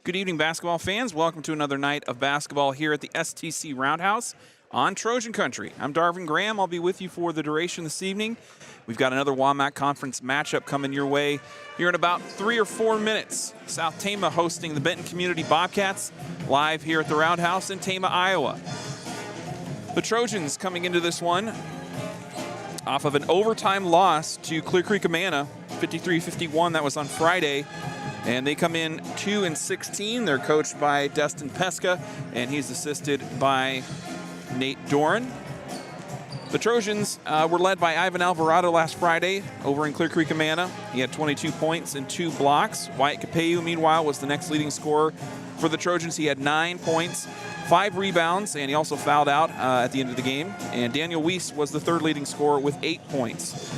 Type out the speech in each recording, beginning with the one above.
Good evening, basketball fans. Welcome to another night of basketball here at the STC Roundhouse on Trojan Country. I'm Darvin Graham. I'll be with you for the duration this evening. We've got another WaMaC conference matchup coming your way here in about 3 or 4 minutes. South Tama hosting the Benton Community Bobcats live here at the Roundhouse in Tama, Iowa. The Trojans coming into this one off of an overtime loss to Clear Creek-Amana, 53-51. That was on Friday. And they come in 2-16. They're coached by Destin Pesca, and he's assisted by Nate Doran. The Trojans were led by Ivan Alvarado last Friday over in Clear Creek-Amana. He had 22 points and 2 blocks. Wyatt Capeu, meanwhile, was the next leading scorer for the Trojans. He had 9 points, 5 rebounds, and he also fouled out at the end of the game. And Daniel Weiss was the third leading scorer with 8 points.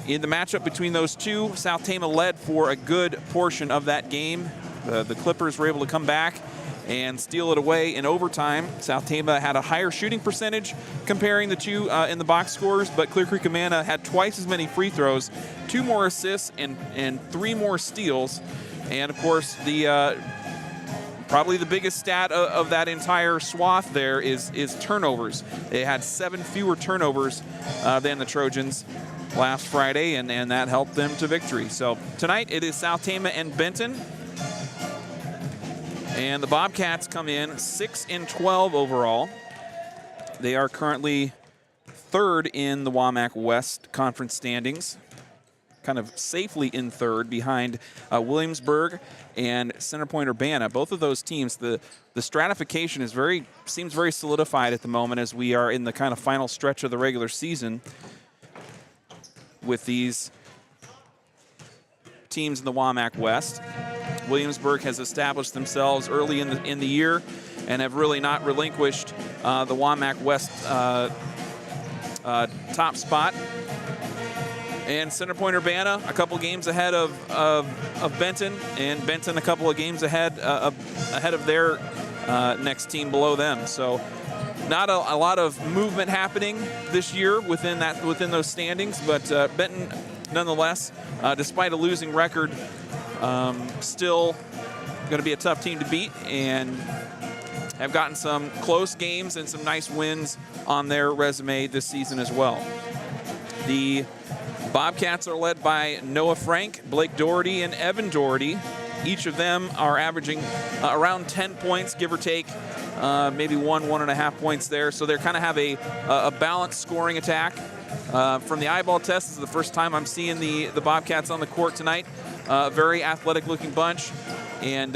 In the matchup between those two, South Tama led for a good portion of that game. The Clippers were able to come back and steal it away in overtime. South Tama had a higher shooting percentage comparing the two in the box scores, but Clear Creek-Amana had twice as many free throws, 2 more assists, and 3 more steals. And, of course, probably the biggest stat of that entire swath there is turnovers. They had 7 fewer turnovers than the Trojans last Friday, and that helped them to victory. So tonight it is South Tama and Benton. And the Bobcats come in 6-12 overall. They are currently 3rd in the WaMaC West Conference standings, kind of safely in 3rd behind Williamsburg and Center Point Urbana. Both of those teams, the stratification seems very solidified at the moment as we are in the kind of final stretch of the regular season with these teams in the WaMaC West. Williamsburg has established themselves early in the year and have really not relinquished the WaMaC West top spot. And Center Point Urbana a couple games ahead of Benton, and Benton a couple of games ahead of their next team below them. So not a lot of movement happening this year within those standings, but Benton, nonetheless, despite a losing record, still going to be a tough team to beat, and have gotten some close games and some nice wins on their resume this season as well. The Bobcats are led by Noah Frank, Blake Doherty, and Evan Doherty. Each of them are averaging around 10 points, give or take. Maybe 1.5 points there. So they kind of have a balanced scoring attack. From the eyeball test, this is the first time I'm seeing the Bobcats on the court tonight. Very athletic-looking bunch, and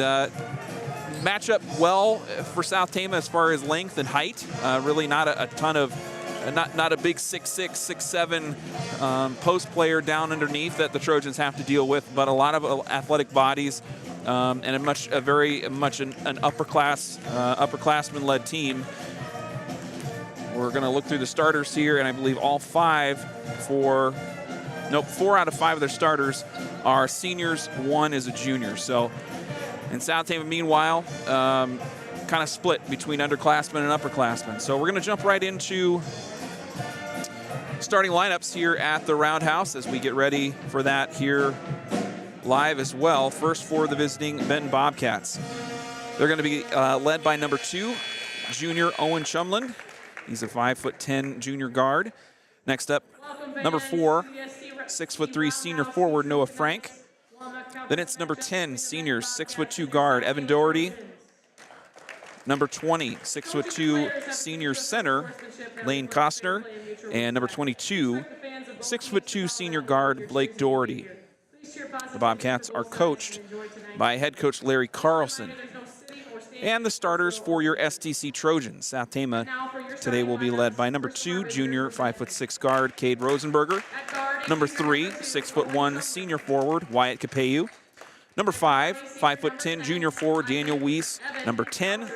match up well for South Tama as far as length and height. Really not a ton of, not a big 6'6", 6'7" post player down underneath that the Trojans have to deal with, but a lot of athletic bodies. And very much an upperclassman-led team. We're going to look through the starters here, and I believe all 4 out of 5 of their starters are seniors. 1 is a junior. So, in South Tama, meanwhile, kind of split between underclassmen and upperclassmen. So we're going to jump right into starting lineups here at the Roundhouse as we get ready for that here live as well. First for the visiting Benton Bobcats. They're going to be led by number 2, junior Owen Chumland. He's a 5'10" junior guard. Next up, number 4, 6'3" senior forward Noah Frank. Then it's number 10, senior 6'2" guard Evan Doherty. Number 20, 6'2" senior center Lane Costner. And number 22, 6'2" senior guard Blake Doherty. The Bobcats are coached by head coach Larry Carlson. And the starters for your STC Trojans. South Tama today will be led by number 2, junior 5'6" guard Cade Rosenberger. Number 3, 6'1" senior forward Wyatt Capeu. Number 5, 5'10" junior forward Daniel Weiss. Number 10,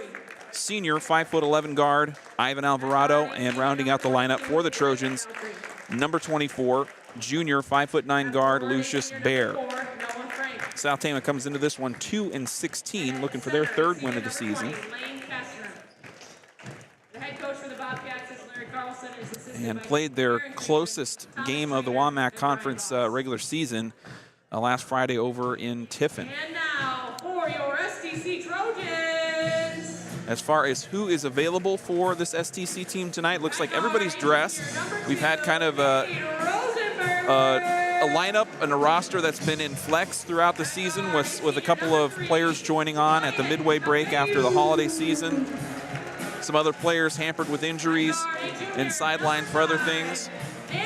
senior 5'11" guard Ivan Alvarado. And rounding out the lineup for the Trojans, number 24, junior 5'9" guard Lucius Baer. South Tama comes into this one 2-16, looking for their 3rd win of the season. And played their closest game of the WaMaC Conference regular season last Friday over in Tiffin. And now for your STC As far as who is available for this STC team tonight, looks like everybody's dressed. We've had kind of a lineup and a roster that's been in flex throughout the season with a couple of players joining on at the midway break after the holiday season. Some other players hampered with injuries and sidelined for other things.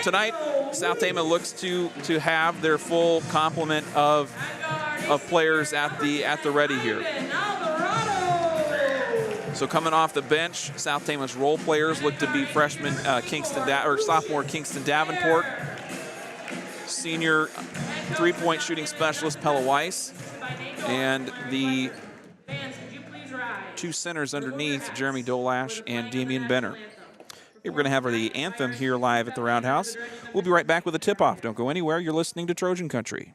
Tonight, South Tama looks to have their full complement of players at the ready here. So coming off the bench, South Tama's role players look to be freshman sophomore Kingston Davenport, senior three-point shooting specialist Pella Weiss, and the two centers underneath, Jeremy Dolash and Damian Benner. We're going to have the anthem here live at the Roundhouse. We'll be right back with a tip-off. Don't go anywhere. You're listening to Trojan Country.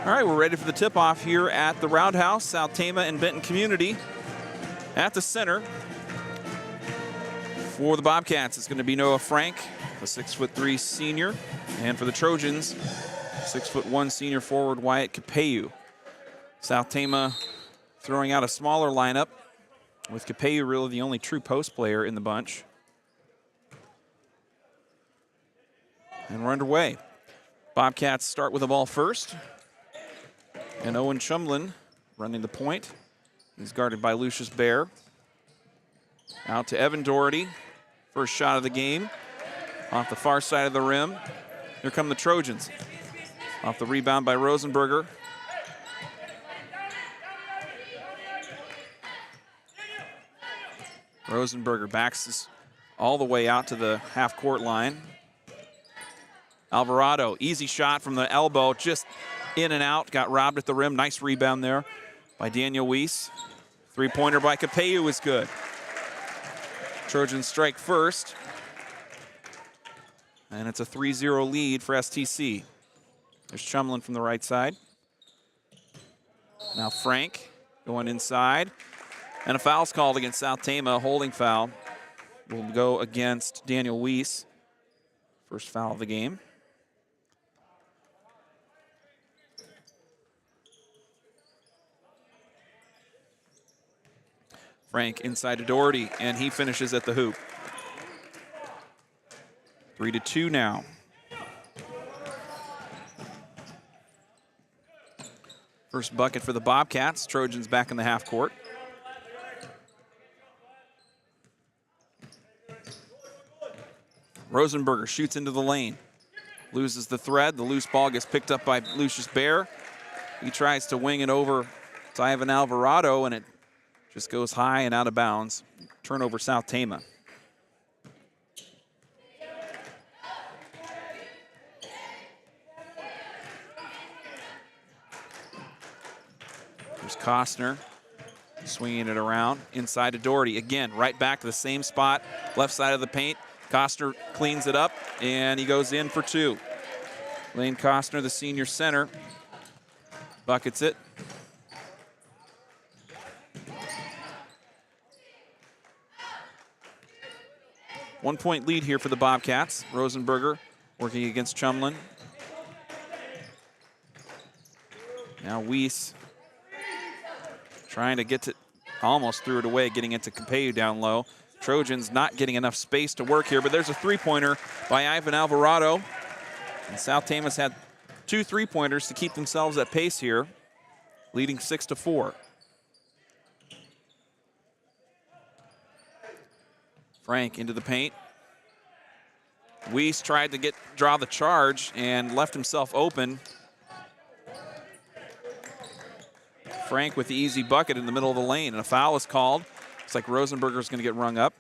All right, we're ready for the tip-off here at the Roundhouse, South Tama and Benton Community. At the center for the Bobcats, it's going to be Noah Frank, a 6'3" senior. And for the Trojans, 6'1" senior forward Wyatt Capeu. South Tama throwing out a smaller lineup, with Capeu really the only true post player in the bunch. And we're underway. Bobcats start with the ball first. And Owen Chumlin running the point. He's guarded by Lucius Baer. Out to Evan Doherty. First shot of the game. Off the far side of the rim. Here come the Trojans. Off the rebound by Rosenberger. Rosenberger backs this all the way out to the half-court line. Alvarado, easy shot from the elbow, just in and out, got robbed at the rim. Nice rebound there by Daniel Weiss. Three-pointer by Capeu is good. Trojans strike first. And it's a 3-0 lead for STC. There's Chumlin from the right side. Now Frank going inside. And a foul's called against South Tama. A holding foul will go against Daniel Weiss. First foul of the game. Frank inside to Doherty, and he finishes at the hoop. 3-2 now. First bucket for the Bobcats. Trojans back in the half court. Rosenberger shoots into the lane. Loses the thread. The loose ball gets picked up by Lucius Baer. He tries to wing it over to Ivan Alvarado, and it just goes high and out of bounds. Turnover South Tama. There's Costner swinging it around. Inside to Doherty. Again, right back to the same spot. Left side of the paint. Costner cleans it up, and he goes in for two. Lane Costner, the senior center, buckets it. 1 point lead here for the Bobcats. Rosenberger working against Chumlin. Now Weiss trying to get to, almost threw it away, getting into Capello down low. Trojans not getting enough space to work here, but there's a three-pointer by Ivan Alvarado. And South Tama's had 2 3-pointers to keep themselves at pace here, leading 6-4. Frank into the paint. Weiss tried to draw the charge and left himself open. Frank with the easy bucket in the middle of the lane, and a foul is called. Looks like Rosenberger's going to get rung up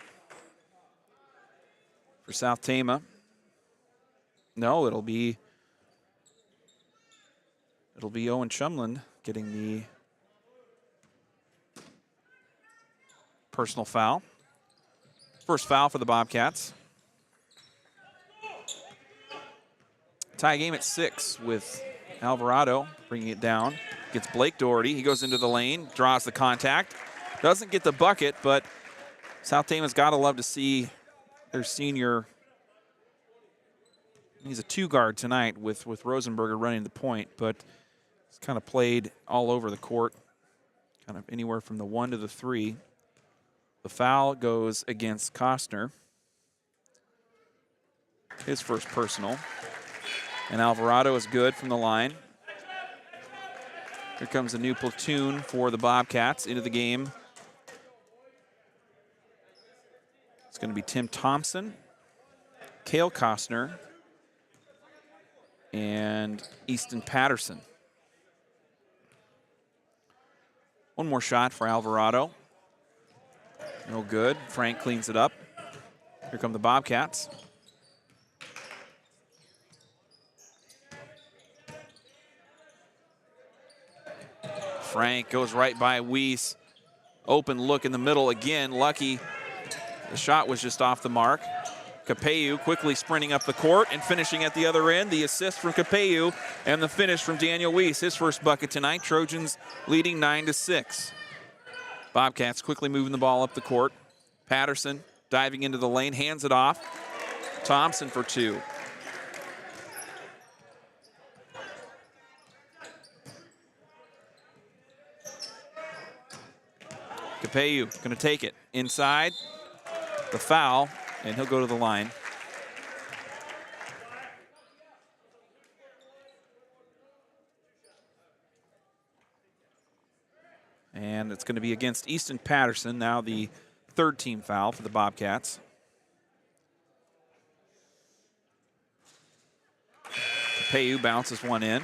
for South Tama. No, it'll be Owen Chumlin getting the personal foul. First foul for the Bobcats. Tie game at 6 with Alvarado bringing it down. Gets Blake Doherty. He goes into the lane, draws the contact. Doesn't get the bucket, but South Tama's got to love to see their senior. He's a 2-guard tonight with Rosenberger running the point, but he's kind of played all over the court, kind of anywhere from the 1 to the 3. The foul goes against Costner. His first personal. And Alvarado is good from the line. Here comes a new platoon for the Bobcats into the game. It's going to be Tim Thompson, Cale Costner, and Easton Patterson. One more shot for Alvarado. No good. Frank cleans it up. Here come the Bobcats. Frank goes right by Weiss. Open look in the middle again. Lucky the shot was just off the mark. Capello quickly sprinting up the court and finishing at the other end. The assist from Capello and the finish from Daniel Weiss. His first bucket tonight. Trojans leading 9-6. Bobcats quickly moving the ball up the court. Patterson diving into the lane, hands it off. Thompson for 2. Capello going to take it inside. The foul, and he'll go to the line. And it's going to be against Easton Patterson, now the 3rd team foul for the Bobcats. Capello bounces one in.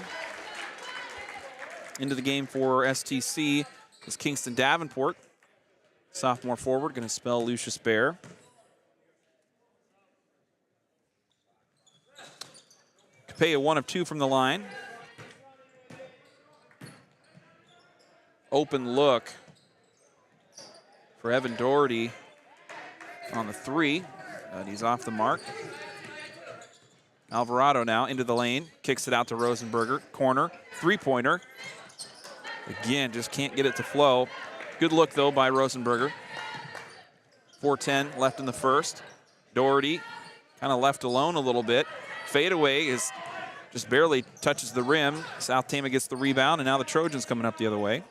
Into the game for STC is Kingston Davenport. Sophomore forward, going to spell Lucius Bear. Capello 1 of 2 from the line. Open look for Evan Doherty on the 3. And he's off the mark. Alvarado now into the lane. Kicks it out to Rosenberger. Corner. 3-pointer. Again, just can't get it to flow. Good look, though, by Rosenberger. 4:10 left in the first. Doherty kind of left alone a little bit. Fadeaway is just barely touches the rim. South Tama gets the rebound, and now the Trojans coming up the other way.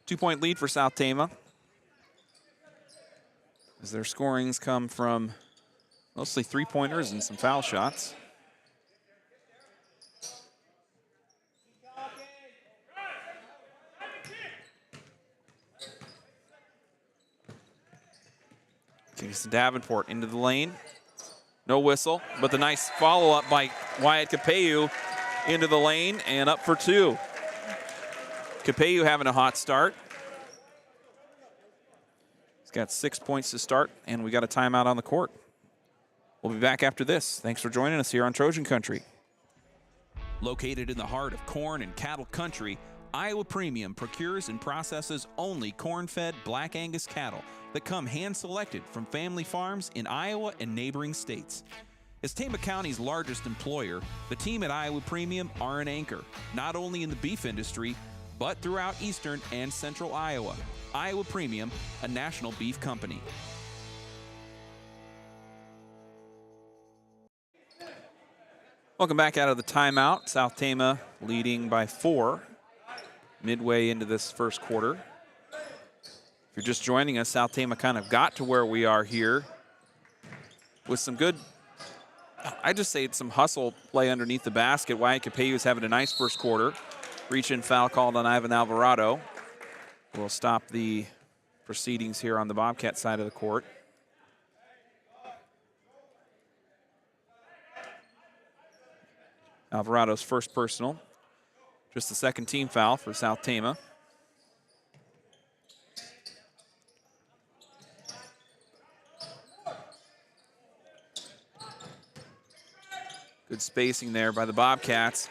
2-point lead for South Tama, as their scorings come from mostly 3-pointers and some foul shots. Kingston Davenport into the lane. No whistle, but the nice follow-up by Wyatt Capello into the lane and up for 2. Capello having a hot start. He's got 6 points to start, and we got a timeout on the court. We'll be back after this. Thanks for joining us here on Trojan Country. Located in the heart of corn and cattle country, Iowa Premium procures and processes only corn-fed Black Angus cattle that come hand-selected from family farms in Iowa and neighboring states. As Tama County's largest employer, the team at Iowa Premium are an anchor, not only in the beef industry, but throughout eastern and central Iowa. Iowa Premium, a national beef company. Welcome back out of the timeout. South Tama leading by 4 midway into this first quarter. If you're just joining us, South Tama kind of got to where we are here with some good, I just say it's some hustle play underneath the basket. WaMaC Capello is having a nice first quarter. Reach-in foul called on Ivan Alvarado. We'll stop the proceedings here on the Bobcat side of the court. Alvarado's first personal. Just the second team foul for South Tama. Good spacing there by the Bobcats.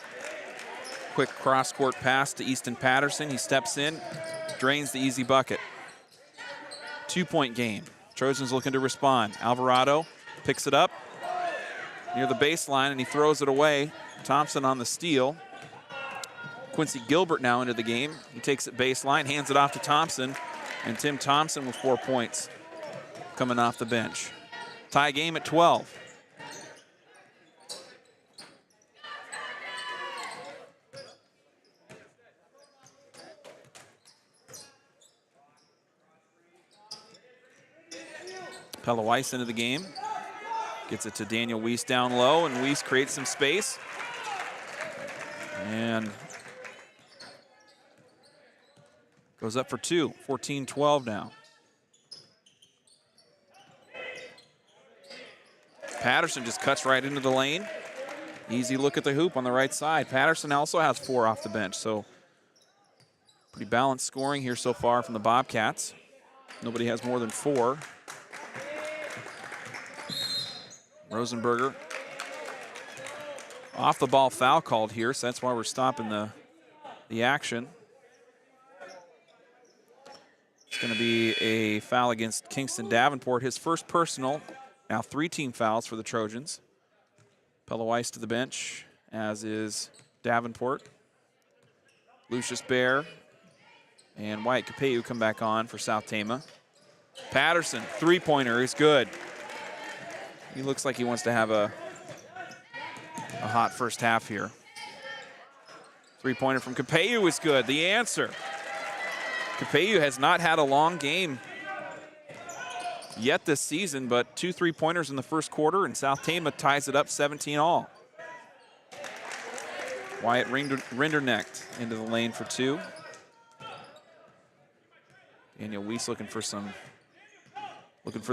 Quick cross-court pass to Easton Patterson. He steps in, drains the easy bucket. 2-point game. Trojans looking to respond. Alvarado picks it up near the baseline, and he throws it away. Thompson on the steal. Quincy Gilbert now into the game. He takes it baseline, hands it off to Thompson, and Tim Thompson with 4 points coming off the bench. Tie game at 12. Pella Weiss into the game. Gets it to Daniel Weiss down low, and Weiss creates some space. And goes up for 2, 14-12 now. Patterson just cuts right into the lane. Easy look at the hoop on the right side. Patterson also has 4 off the bench, so pretty balanced scoring here so far from the Bobcats. Nobody has more than 4. Rosenberger. Off the ball foul called here, so that's why we're stopping the action. It's going to be a foul against Kingston Davenport, his first personal. Now 3 team fouls for the Trojans. Pella Weiss to the bench, as is Davenport. Lucius Bear and WaMaC Capello come back on for South Tama. Patterson, 3-pointer is good. He looks like he wants to have a hot first half here. 3-pointer from Capello is good. The answer. Capello has not had a long game yet this season, but 2 3-pointers in the first quarter, and South Tama ties it up 17-all. Wyatt Rinderknecht into the lane for 2. Daniel Weiss looking for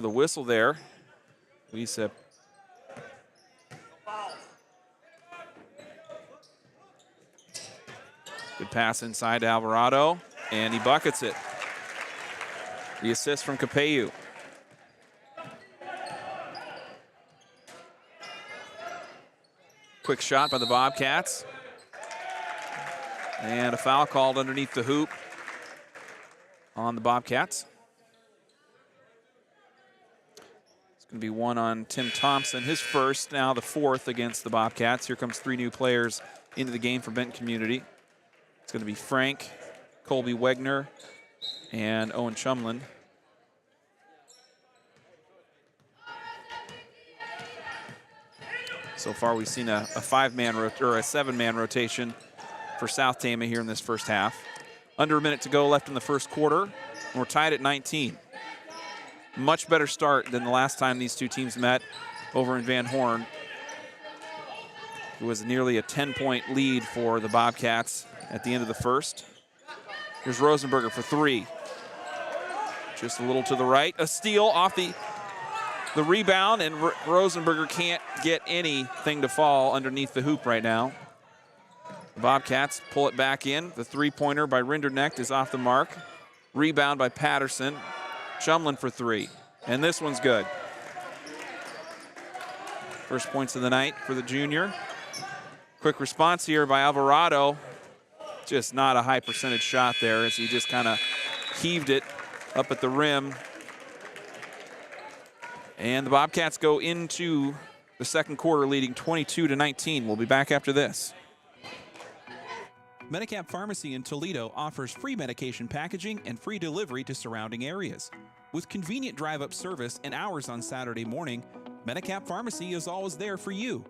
the whistle there. Weiss good pass inside to Alvarado, and he buckets it. The assist from Capello. Quick shot by the Bobcats. And a foul called underneath the hoop on the Bobcats. It's going to be one on Tim Thompson, his first, now the 4th against the Bobcats. Here comes 3 new players into the game for Benton Community. It's going to be Frank, Colby Wegner, and Owen Chumlin. So far, we've seen a 5-man or a 7-man rotation for South Tama here in this first half. Under a minute to go left in the first quarter, and we're tied at 19. Much better start than the last time these two teams met over in Van Horn. It was nearly a 10-point lead for the Bobcats at the end of the first. Here's Rosenberger for 3. Just a little to the right. A steal off the rebound, and Rosenberger can't get anything to fall underneath the hoop right now. The Bobcats pull it back in. The 3-pointer by Rinderknecht is off the mark. Rebound by Patterson. Chumlin for 3. And this one's good. First points of the night for the junior. Quick response here by Alvarado. Just not a high percentage shot there as he just kind of heaved it up at the rim. And the Bobcats go into the second quarter leading 22-19. We'll be back after this. Medicap Pharmacy in Toledo offers free medication packaging and free delivery to surrounding areas. With convenient drive-up service and hours on Saturday morning, Medicap Pharmacy is always there for you.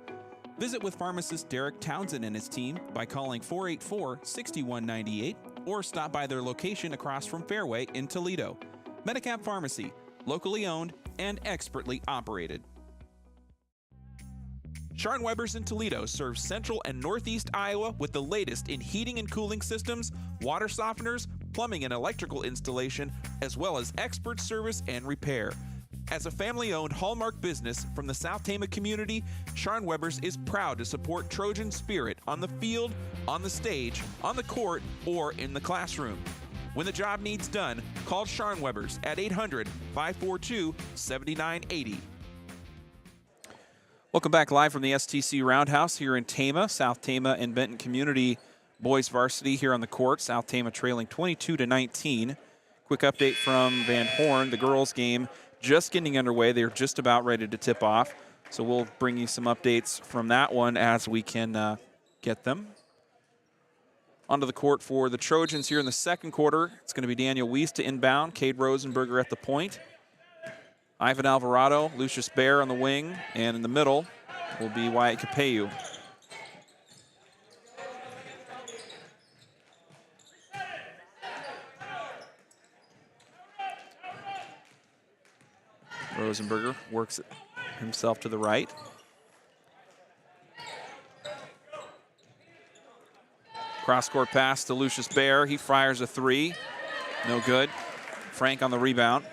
Visit with pharmacist Derek Townsend and his team by calling 484-6198 or stop by their location across from Fairway in Toledo. Medicap Pharmacy, locally owned and expertly operated. Sharn Weber's in Toledo serves central and northeast Iowa with the latest in heating and cooling systems, water softeners, plumbing and electrical installation, as well as expert service and repair. As a family-owned hallmark business from the South Tama community, Sharn Weber's is proud to support Trojan spirit on the field, on the stage, on the court, or in the classroom. When the job needs done, call Sharn Weber's at 800-542-7980. Welcome back live from the STC Roundhouse here in Tama. South Tama and Benton Community boys varsity here on the court. South Tama trailing 22-19. Quick update from Van Horn. The girls game just getting underway. They're just about ready to tip off. So we'll bring you some updates from that one as we can get them. Onto the court for the Trojans here in the second quarter. It's going to be Daniel Weiss to inbound. Cade Rosenberger at the point. Ivan Alvarado, Lucius Baer on the wing, and in the middle will be Wyatt Capeu. Rosenberger works it himself to the right. Cross-court pass to Lucius Baer. He fires a three. No good. Frank on the rebound.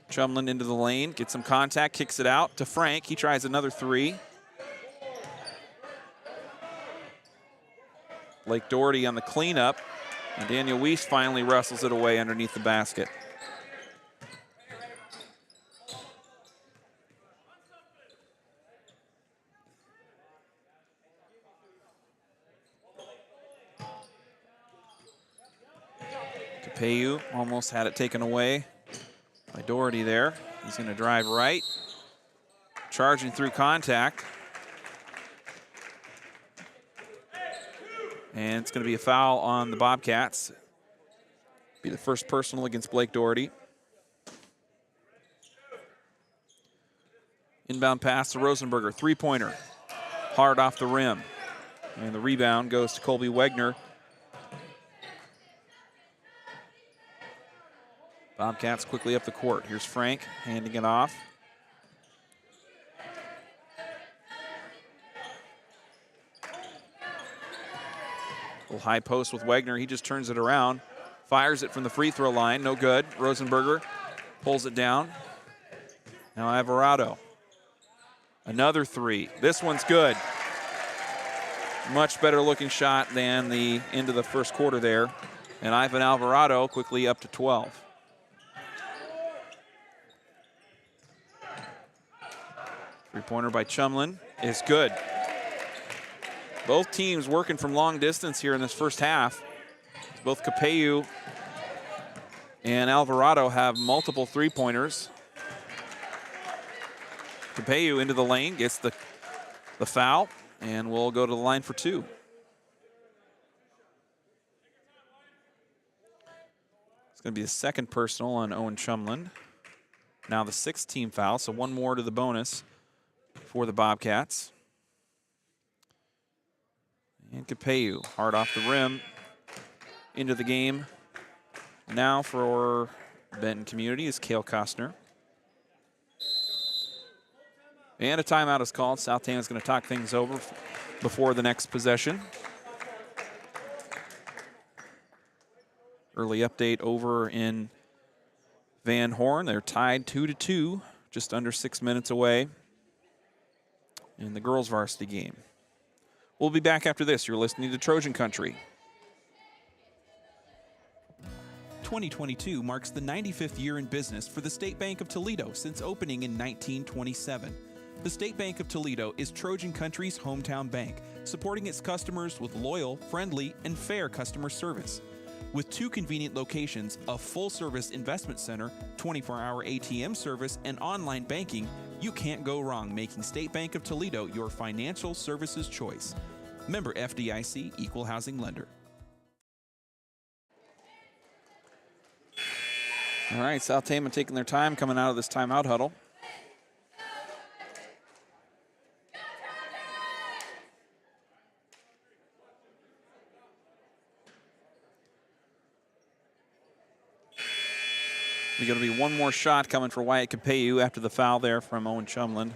Chumlin into the lane, gets some contact, kicks it out to Frank. He tries another three. Blake Doherty on the cleanup, and Daniel Weiss finally wrestles it away underneath the basket. Capeu almost had it taken away by Doherty there. He's going to drive right. Charging through contact. And it's going to be a foul on the Bobcats. Be the first personal against Blake Doherty. Inbound pass to Rosenberger. Three-pointer. Hard off the rim. And the rebound goes to Colby Wegner. Bobcats quickly up the court. Here's Frank handing it off. Little high post with Wegner. He just turns it around. Fires it from the free throw line. No good. Rosenberger pulls it down. Now Alvarado. Another three. This one's good. Much better looking shot than the end of the first quarter there. And Ivan Alvarado quickly up to 12. Three-pointer by Chumlin is good. Both teams working from long distance here in this first half. Both Capeu and Alvarado have multiple three-pointers. Capeu into the lane, gets the foul, and will go to the line for two. It's going to be the second personal on Owen Chumlin. Now the sixth team foul, so one more to the bonus for the Bobcats. And Capeu, hard off the rim, into the game. Now for Benton Community is Cale Costner. And a timeout is called. South Tama is going to talk things over before the next possession. Early update over in Van Horn. They're tied 2-2, just under 6 minutes away in the girls varsity game. We'll be back after this. You're listening to Trojan Country. 2022 marks the 95th year in business for the State Bank of Toledo since opening in 1927. The State Bank of Toledo is Trojan Country's hometown bank, supporting its customers with loyal, friendly, and fair customer service. With 2 convenient locations, a full-service investment center, 24-hour ATM service, and online banking, you can't go wrong making State Bank of Toledo your financial services choice. Member FDIC, Equal Housing Lender. All right, South Tama taking their time coming out of this timeout huddle. There's going to be one more shot coming for Wyatt Capeu after the foul there from Owen Chumland.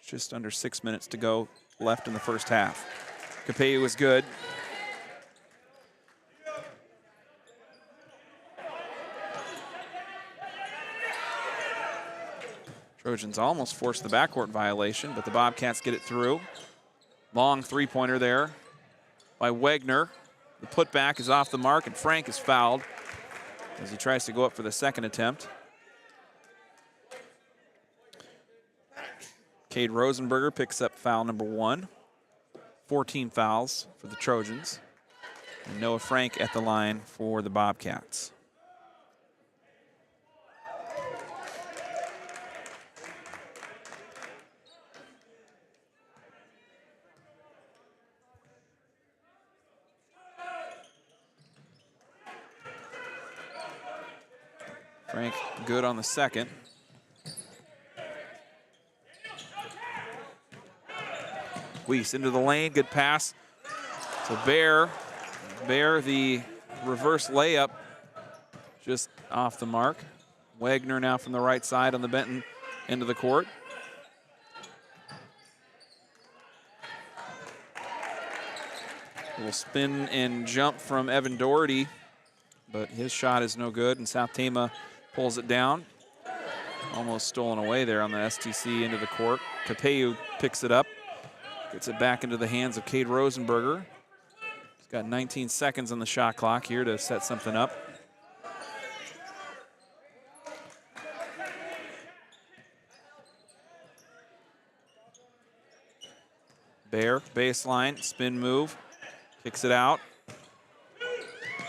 Just under 6 minutes to go left in the first half. Capeu is good. Trojans almost forced the backcourt violation, but the Bobcats get it through. Long three-pointer there by Wegner. The putback is off the mark, and Frank is fouled as he tries to go up for the second attempt. Cade Rosenberger picks up foul number 1. 14 fouls for the Trojans. And Noah Frank at the line for the Bobcats. Frank good on the second. Weiss into the lane, good pass. So Bear, the reverse layup just off the mark. Wagner now from the right side on the Benton end of the court. A little spin and jump from Evan Doherty, but his shot is no good, and South Tama pulls it down. Almost stolen away there on the STC into the court. Capeu picks it up. Gets it back into the hands of Cade Rosenberger. He's got 19 seconds on the shot clock here to set something up. Bear, baseline, spin move, kicks it out.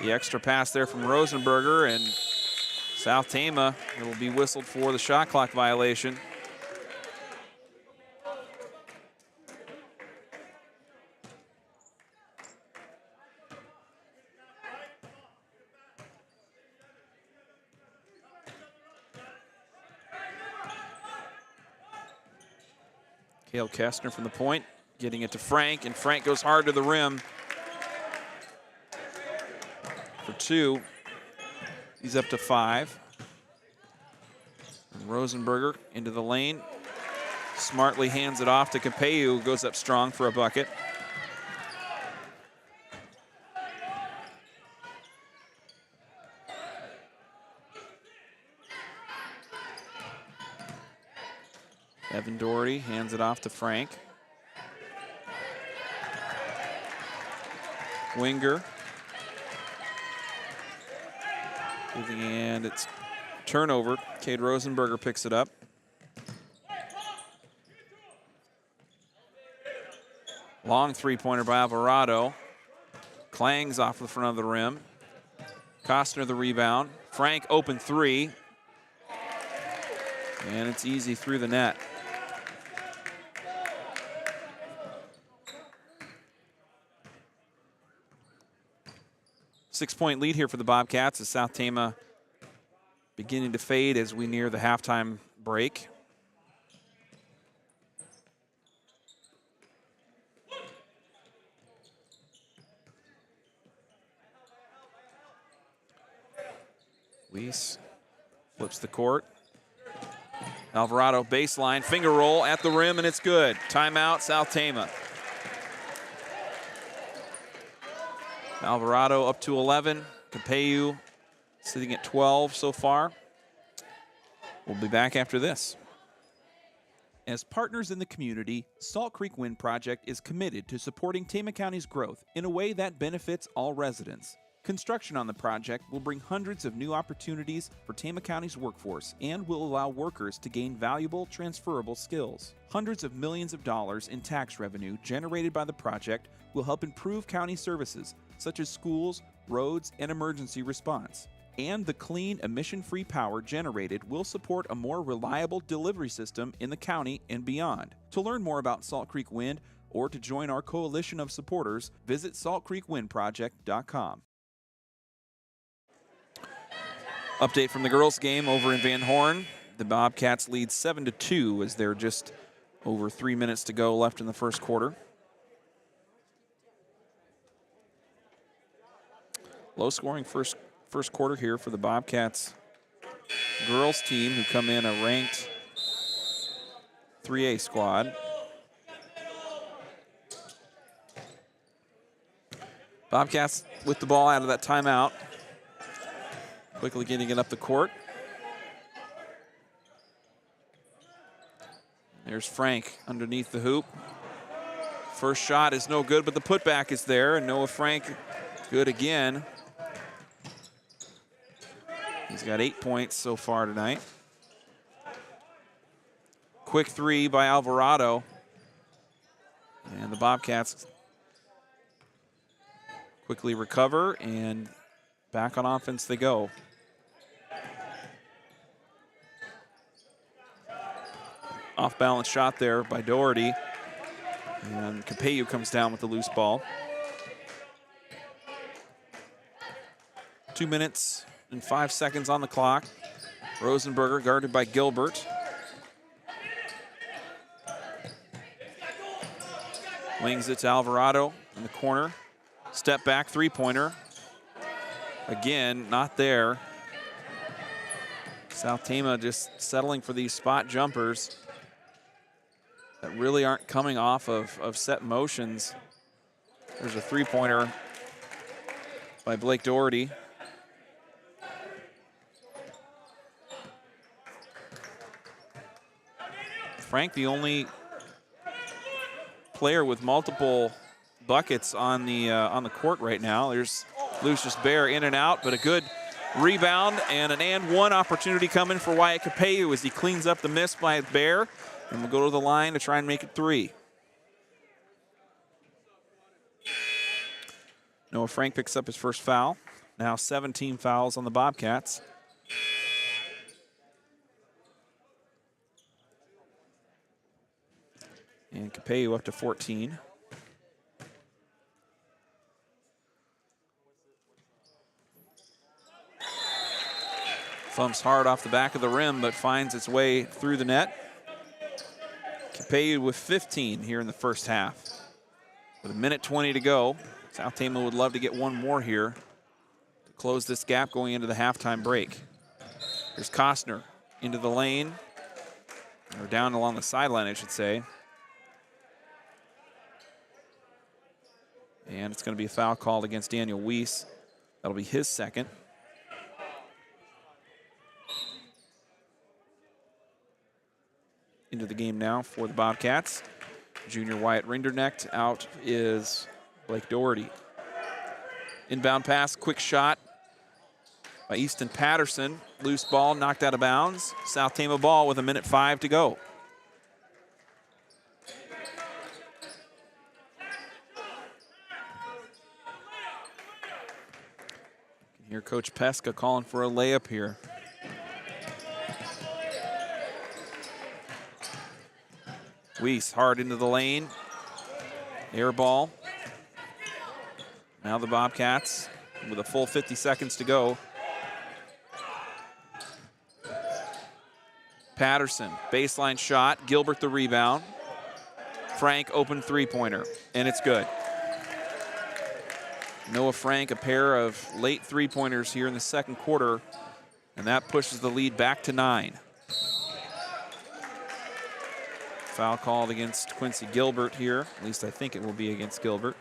The extra pass there from Rosenberger, and South Tama, it will be whistled for the shot clock violation. Cale Kestner from the point, getting it to Frank, and Frank goes hard to the rim for 2. He's up to 5. And Rosenberger into the lane, smartly hands it off to Capeu, who goes up strong for a bucket. Evan Doherty hands it off to Frank. Winger. And it's turnover. Cade Rosenberger picks it up. Long three-pointer by Alvarado. Clangs off the front of the rim. Costner the rebound. Frank open 3. And it's easy through the net. Six-point lead here for the Bobcats as South Tama beginning to fade as we near the halftime break. Weiss flips the court. Alvarado baseline, finger roll at the rim, and it's good. Timeout, South Tama. Alvarado up to 11. Capeu sitting at 12 so far. We'll be back after this. As partners in the community, Salt Creek Wind Project is committed to supporting Tama County's growth in a way that benefits all residents. Construction on the project will bring hundreds of new opportunities for Tama County's workforce and will allow workers to gain valuable, transferable skills. Hundreds of millions of dollars in tax revenue generated by the project will help improve county services, such as schools, roads, and emergency response. and the clean, emission-free power generated will support a more reliable delivery system in the county and beyond. To learn more about Salt Creek Wind or to join our coalition of supporters, visit saltcreekwindproject.com. Update from the girls' game over in Van Horn. The Bobcats lead 7-2 as they're just over 3 minutes to go left in the first quarter. Low scoring first quarter here for the Bobcats girls team, who come in a ranked 3A squad. Bobcats with the ball out of that timeout. Quickly getting it up the court. There's Frank underneath the hoop. First shot is no good, but the putback is there, and Noah Frank good again. He's got 8 points so far tonight. Quick three by Alvarado. And the Bobcats quickly recover, and back on offense they go. Off-balance shot there by Doherty. And Capeyu comes down with the loose ball. 2 minutes and 5 seconds on the clock. Rosenberger guarded by Gilbert. Wings it to Alvarado in the corner. Step back three-pointer. Again, not there. South Tama just settling for these spot jumpers that really aren't coming off of set motions. There's a three-pointer by Blake Doherty. Frank, the only player with multiple buckets on the court right now. There's Lucius Bear in and out, but a good rebound and an and one opportunity coming for Wyatt Capeyu as he cleans up the miss by Bear, and we'll go to the line to try and make it three. Noah Frank picks up his first foul. Now 17 fouls on the Bobcats. And Capeyu up to 14. Thumps hard off the back of the rim, but finds its way through the net. Capeyu with 15 here in the first half. With a minute 20 to go, South Tama would love to get one more here to close this gap going into the halftime break. Here's Costner into the lane, or down along the sideline, I should say. And it's going to be a foul called against Daniel Weiss. That'll be his second. Into the game now for the Bobcats. Junior Wyatt Rinderknecht. Out is Blake Doherty. Inbound pass, quick shot by Easton Patterson. Loose ball knocked out of bounds. South Tama ball with a minute 5 to go. Hear Coach Pesca calling for a layup here. Weiss hard into the lane. Air ball. Now the Bobcats with a full 50 seconds to go. Patterson, baseline shot. Gilbert the rebound. Frank open three-pointer, and it's good. Noah Frank, a pair of late three-pointers here in the second quarter, and that pushes the lead back to 9. Foul called against Quincy Gilbert here. At least I think it will be against Gilbert.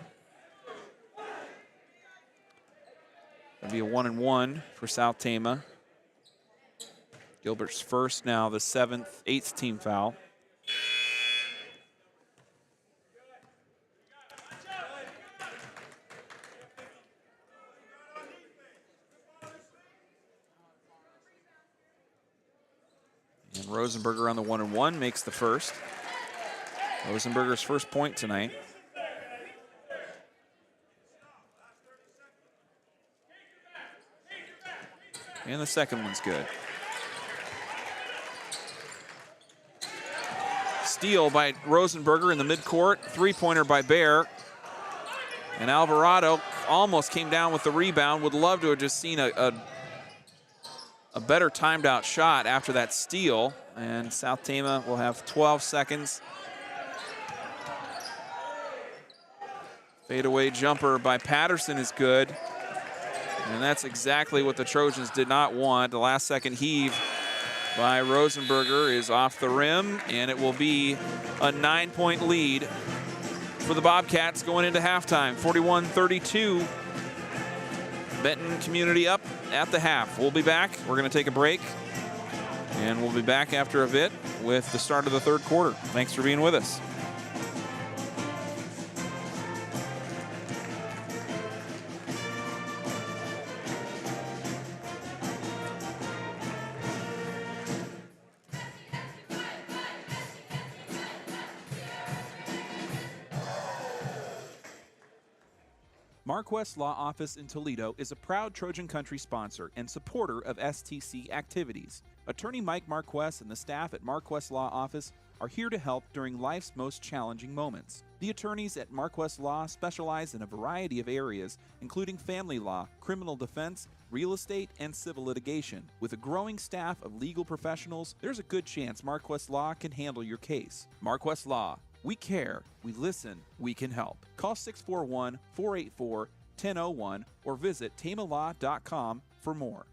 It'll be a 1-and-1 for South Tama. Gilbert's first now, the 8th team foul. And Rosenberger on the 1-and-1 makes the first. Rosenberger's first point tonight. And the second one's good. Steal by Rosenberger in the midcourt. Three-pointer by Bear. And Alvarado almost came down with the rebound. Would love to have just seen a better timed out shot after that steal. And South Tama will have 12 seconds. Fadeaway jumper by Patterson is good. And that's exactly what the Trojans did not want. The last second heave by Rosenberger is off the rim, and it will be a 9-point lead for the Bobcats going into halftime, 41-32. Benton Community up at the half. We'll be back. We're going to take a break, and we'll be back after a bit with the start of the third quarter. Thanks for being with us. Marquest Law Office in Toledo is a proud Trojan Country sponsor and supporter of STC activities. Attorney Mike Marquest and the staff at Marquest Law Office are here to help during life's most challenging moments. The attorneys at Marquest Law specialize in a variety of areas, including family law, criminal defense, real estate, and civil litigation. With a growing staff of legal professionals, there's a good chance Marquest Law can handle your case. Marquest Law. We care, we listen, we can help. Call 641-484-1001 or visit tamalaw.com for more.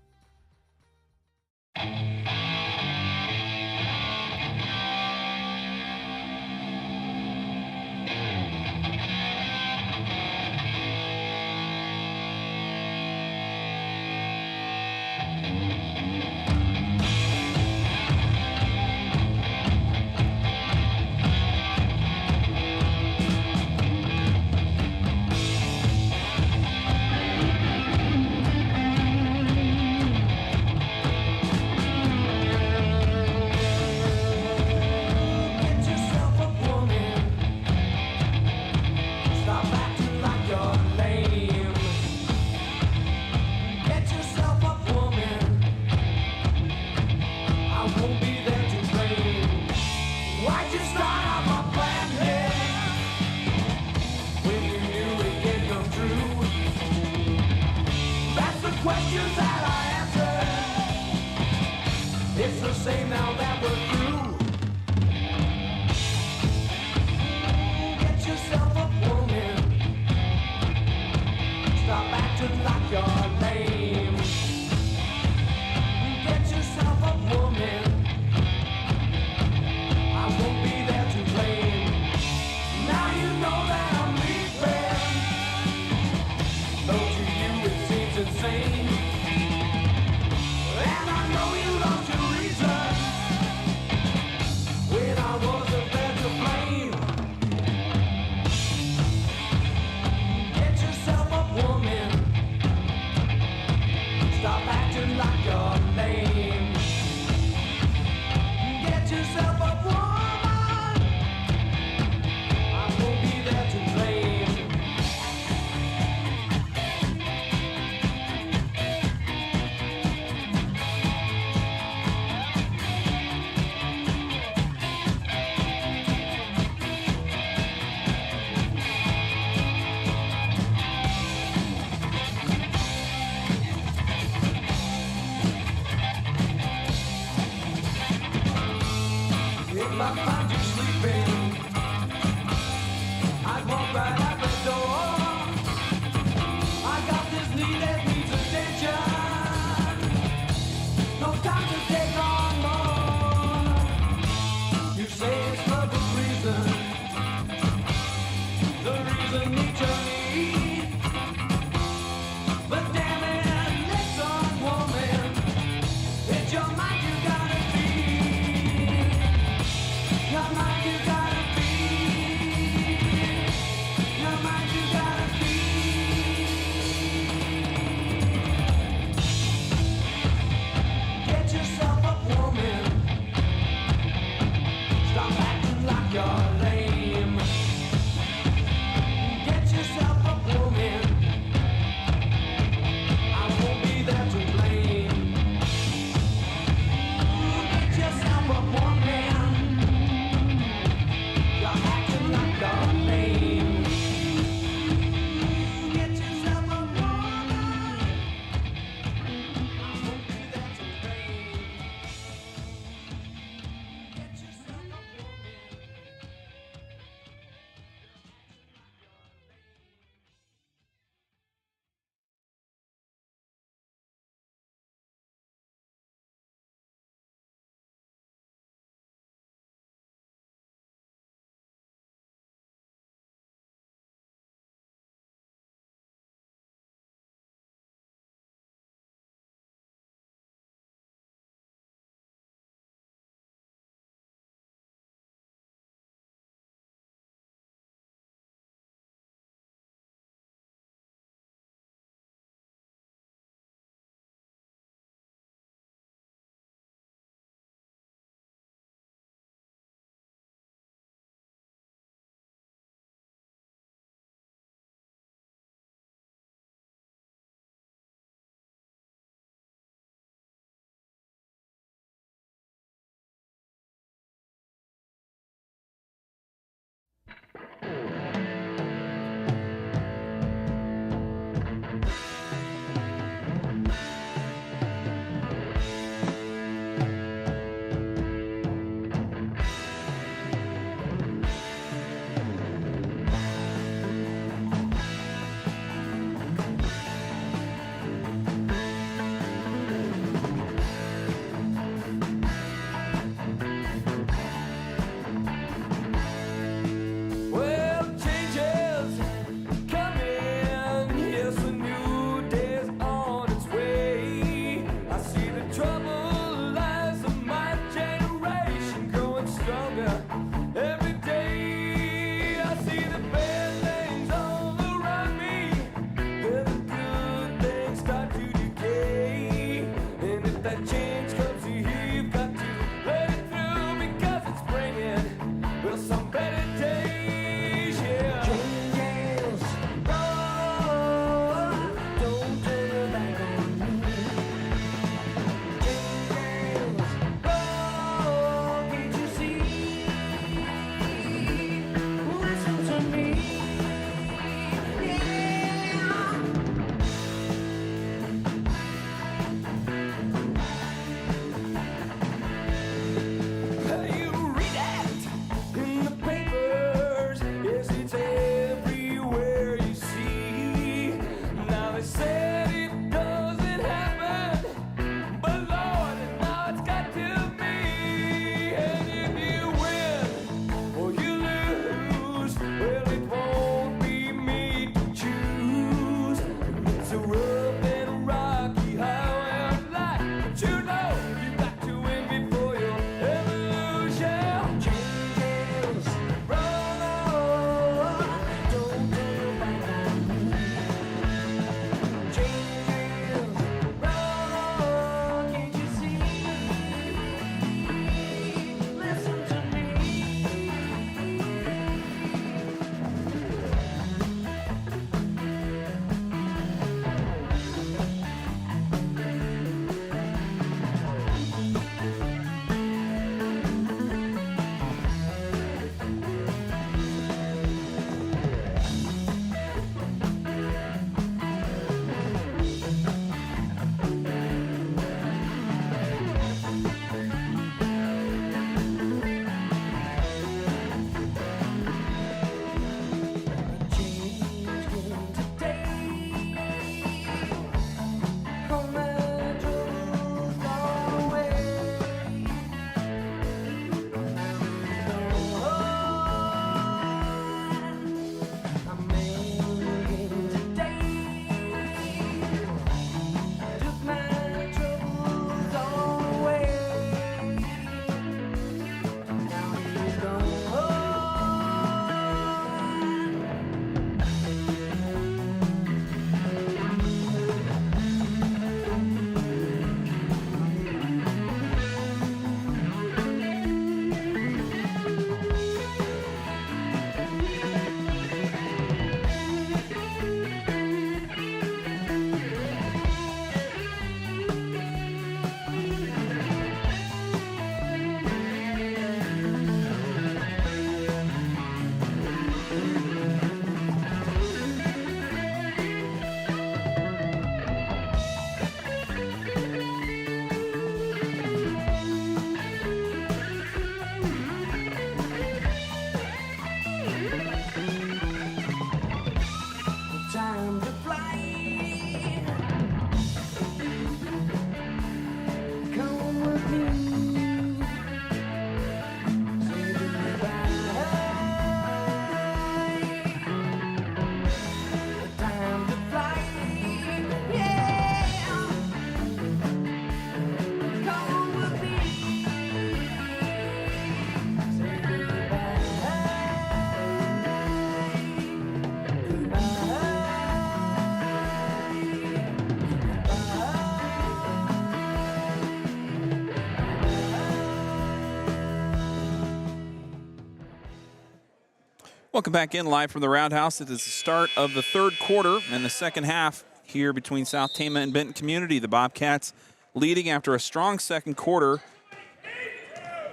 Welcome back in live from the Roundhouse. It is the start of the third quarter and the second half here between South Tama and Benton Community. The Bobcats leading after a strong second quarter,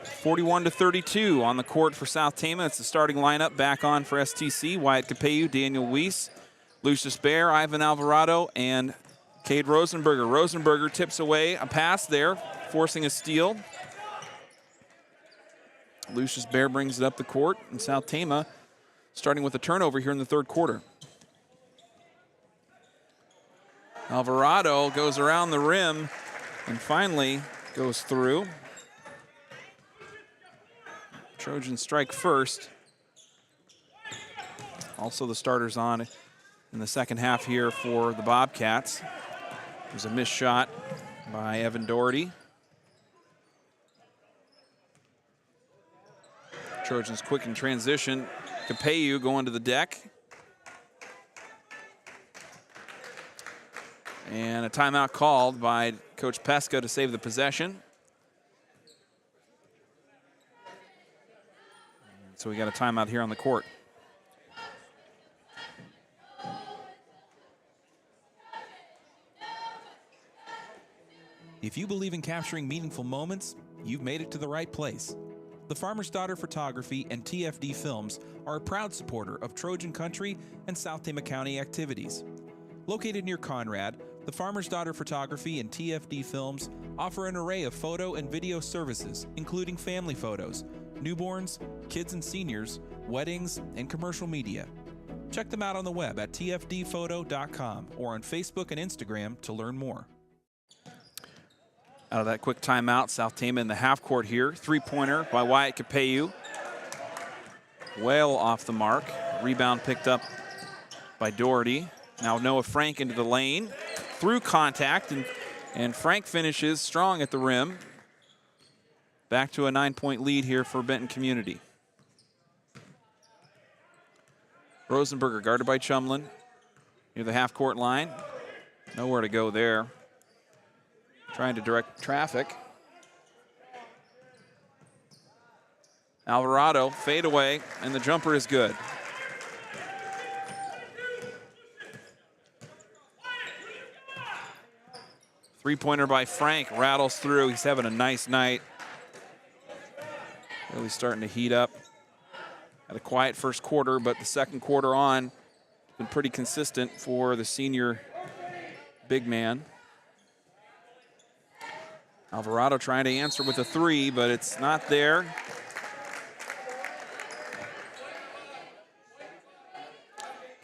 41-32 on the court for South Tama. It's the starting lineup back on for STC. Wyatt Capeyu, Daniel Weiss, Lucius Bear, Ivan Alvarado, and Cade Rosenberger. Rosenberger tips away a pass there, forcing a steal. Lucius Bear brings it up the court, and South Tama starting with a turnover here in the third quarter. Alvarado goes around the rim and finally goes through. Trojans strike first. Also the starters on in the second half here for the Bobcats. There's a missed shot by Evan Doherty. Trojans quick in transition. Capeyu going to the deck. And a timeout called by Coach Pesca to save the possession. So we got a timeout here on the court. If you believe in capturing meaningful moments, you've made it to the right place. The Farmer's Daughter Photography and TFD Films are a proud supporter of Trojan Country and South Tama County activities. Located near Conrad, the Farmer's Daughter Photography and TFD Films offer an array of photo and video services, including family photos, newborns, kids and seniors, weddings, and commercial media. Check them out on the web at tfdphoto.com or on Facebook and Instagram to learn more. Out of that quick timeout, South Tama in the half court here. Three-pointer by Wyatt Capeyu. Well off the mark. Rebound picked up by Doherty. Now Noah Frank into the lane. Through contact, and Frank finishes strong at the rim. Back to a 9-point lead here for Benton Community. Rosenberger guarded by Chumlin near the half-court line. Nowhere to go there. Trying to direct traffic. Alvarado, fade away, and the jumper is good. Three-pointer by Frank rattles through. He's having a nice night. Really starting to heat up. Had a quiet first quarter, but the second quarter on, been pretty consistent for the senior big man. Alvarado trying to answer with a three, but it's not there.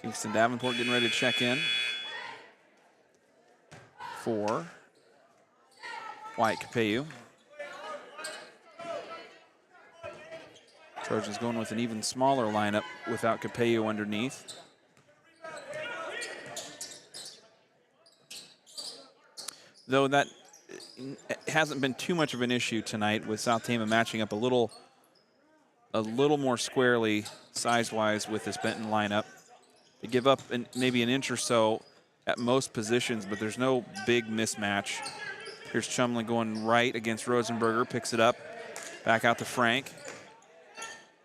Kingston Davenport getting ready to check in for Wyatt Capeyu. Trojans going with an even smaller lineup without Capeyu underneath. Though that hasn't been too much of an issue tonight, with South Tama matching up a little more squarely size-wise with this Benton lineup. They give up maybe an inch or so at most positions, but there's no big mismatch. Here's Chumlin going right against Rosenberger, picks it up, back out to Frank.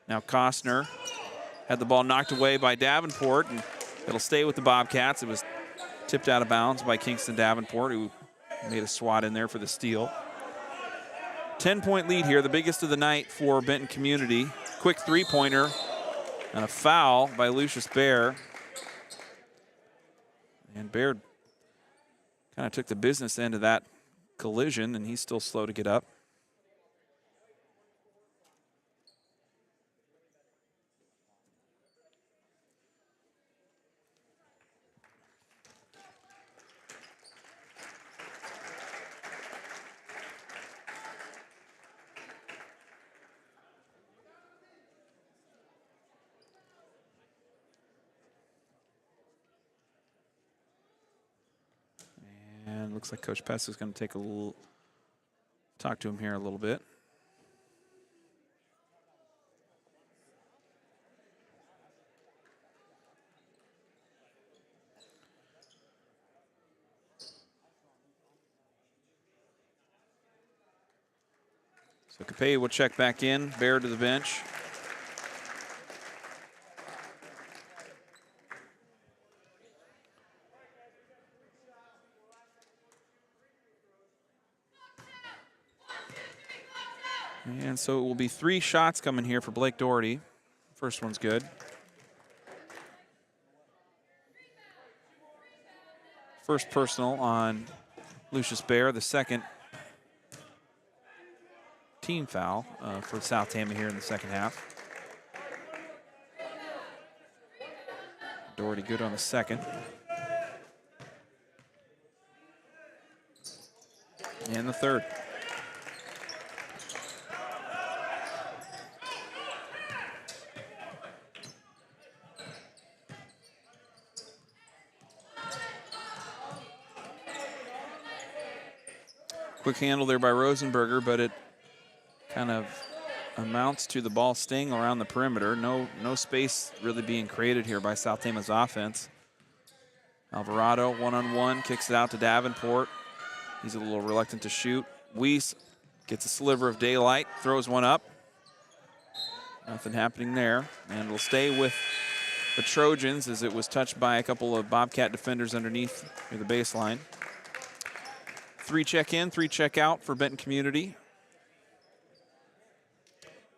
Now Costner had the ball knocked away by Davenport, and it'll stay with the Bobcats. It was tipped out of bounds by Kingston Davenport, who made a swat in there for the steal. 10-point lead here, the biggest of the night for Benton Community. Quick three-pointer and a foul by Lucius Bear. And Bear kind of took the business end of that collision, and he's still slow to get up. Looks like Coach Pess is going to take a little, talk to him here a little bit. So Capay will check back in, Bear to the bench. And so it will be 3 shots coming here for Blake Doherty. First one's good. First personal on Lucius Bear, the second team foul for South Tama here in the second half. Doherty good on the second. And the third. Quick handle there by Rosenberger, but it kind of amounts to the ball staying around the perimeter. No space really being created here by South Tama's offense. Alvarado one-on-one, kicks it out to Davenport. He's a little reluctant to shoot. Weiss gets a sliver of daylight, throws one up. Nothing happening there, and we'll stay with the Trojans as it was touched by a couple of Bobcat defenders underneath near the baseline. 3 check in, 3 check out for Benton Community.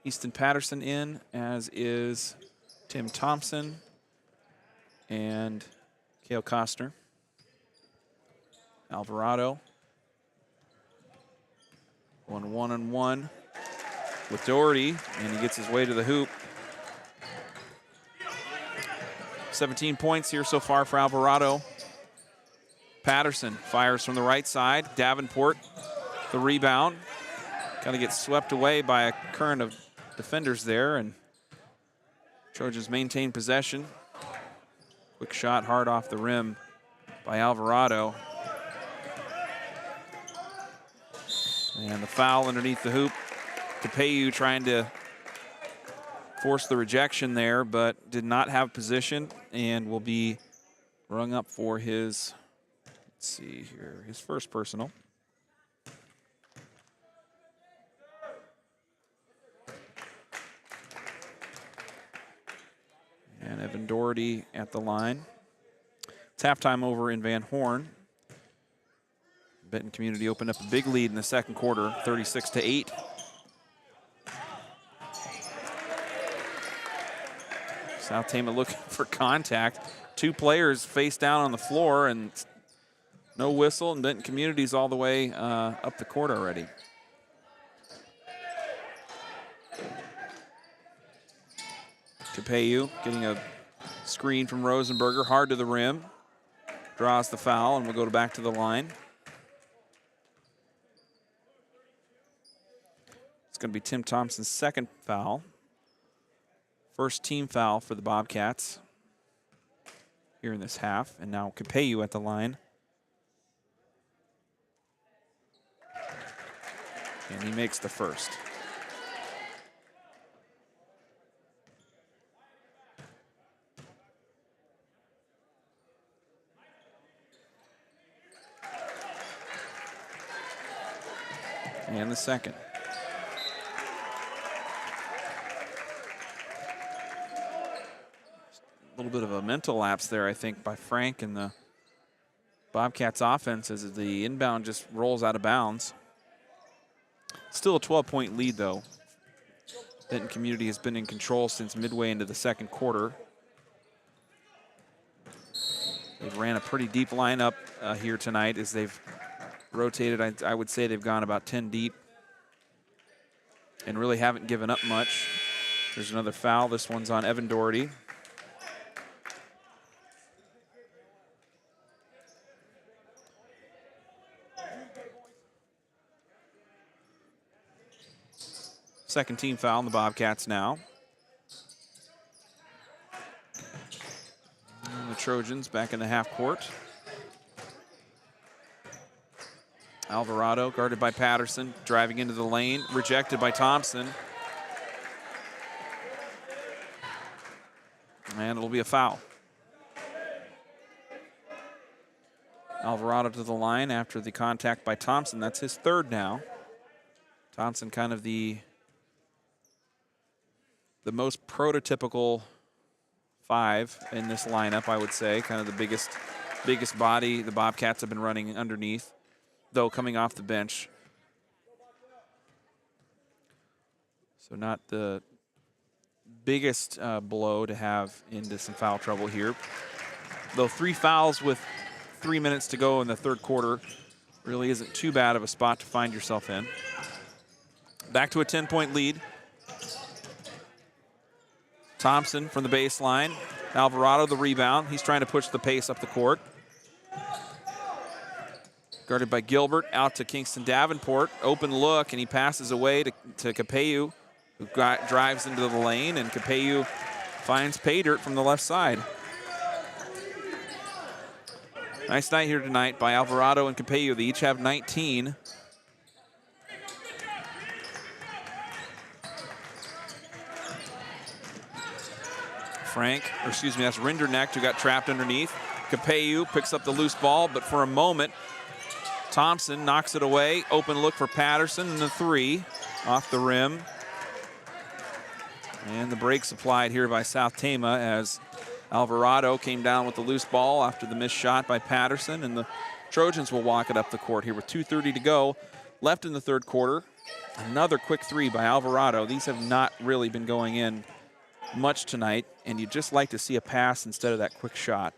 Easton Patterson in, as is Tim Thompson and Cale Costner. Alvarado. 1-1-1 with Doherty, and he gets his way to the hoop. 17 points here so far for Alvarado. Patterson fires from the right side. Davenport, the rebound. Kind of gets swept away by a current of defenders there, and Trojans maintain possession. Quick shot, hard off the rim by Alvarado. And the foul underneath the hoop. Capeyu trying to force the rejection there, but did not have position and will be rung up for his, let's see here, his first personal. And Evan Doherty at the line. It's halftime over in Van Horn. Benton Community opened up a big lead in the second quarter, 36-8. South Tama looking for contact. 2 players face down on the floor and no whistle, and Benton Community's all the way up the court already. Capeyu getting a screen from Rosenberger, hard to the rim. Draws the foul, and we'll go back to the line. It's going to be Tim Thompson's second foul. First team foul for the Bobcats here in this half. And now Capeyu at the line. And he makes the first. And the second. A little bit of a mental lapse there, I think, by Frank and the Bobcats offense as the inbound just rolls out of bounds. Still a 12-point lead, though. Benton Community has been in control since midway into the second quarter. They've ran a pretty deep lineup here tonight as they've rotated. I would say they've gone about 10 deep and really haven't given up much. There's another foul. This one's on Evan Doherty. Second team foul on the Bobcats now. And the Trojans back in the half court. Alvarado guarded by Patterson, driving into the lane, rejected by Thompson. And it'll be a foul. Alvarado to the line after the contact by Thompson. That's his third now. Thompson kind of the most prototypical 5 in this lineup, I would say. Kind of the biggest body the Bobcats have been running underneath, though coming off the bench. So not the biggest blow to have into some foul trouble here. Though 3 fouls with 3 minutes to go in the third quarter really isn't too bad of a spot to find yourself in. Back to a 10-point lead. Thompson from the baseline. Alvarado the rebound. He's trying to push the pace up the court. Guarded by Gilbert, out to Kingston Davenport. Open look, and he passes away to Capello, who drives into the lane, and Capello finds pay dirt from the left side. Nice night here tonight by Alvarado and Capello. They each have 19. That's Rinderknecht who got trapped underneath. Capello picks up the loose ball, but for a moment, Thompson knocks it away. Open look for Patterson, and the 3 off the rim. And the breaks applied here by South Tama as Alvarado came down with the loose ball after the missed shot by Patterson, and the Trojans will walk it up the court here with 2:30 to go left in the third quarter. Another quick 3 by Alvarado. These have not really been going in much tonight, and you'd just like to see a pass instead of that quick shot.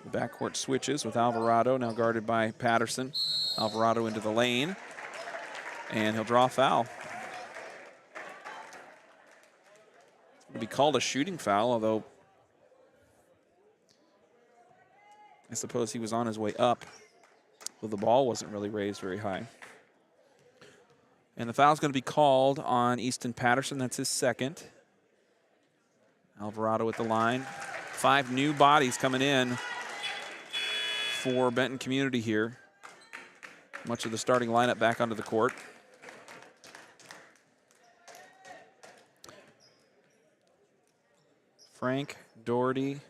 The backcourt switches with Alvarado, now guarded by Patterson. Alvarado into the lane, and he'll draw a foul. It'll be called a shooting foul, although I suppose he was on his way up. Well, the ball wasn't really raised very high. And the foul's going to be called on Easton Patterson. That's his second. Alvarado at the line. 5 new bodies coming in for Benton Community here. Much of the starting lineup back onto the court. Frank Doherty,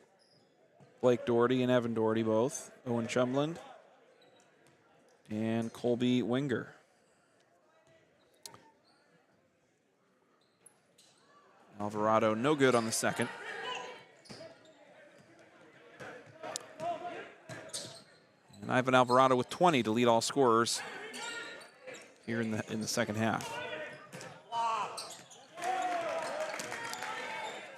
Blake Doherty, and Evan Doherty both. Owen Chumland and Colby Winger. Alvarado no good on the second. And Ivan Alvarado with 20 to lead all scorers here in the second half.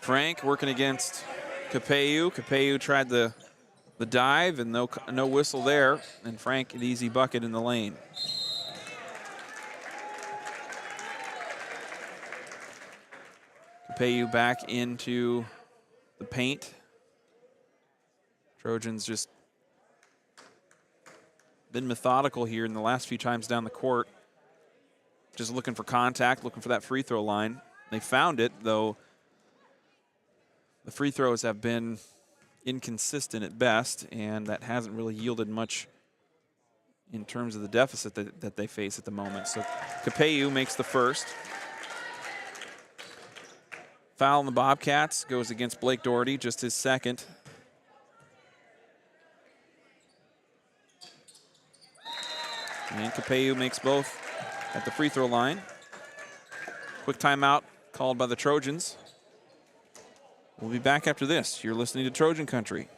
Frank working against Capello. Capello tried the dive, and no whistle there. And Frank, an easy bucket in the lane. Capello back into the paint. Trojans just been methodical here in the last few times down the court. Just looking for contact, looking for that free throw line. They found it, though the free throws have been inconsistent at best, and that hasn't really yielded much in terms of the deficit that they face at the moment. So Capello makes the first. Foul on the Bobcats goes against Blake Doherty, just his second. And Capello makes both at the free throw line. Quick timeout called by the Trojans. We'll be back after this. You're listening to Trojan Country.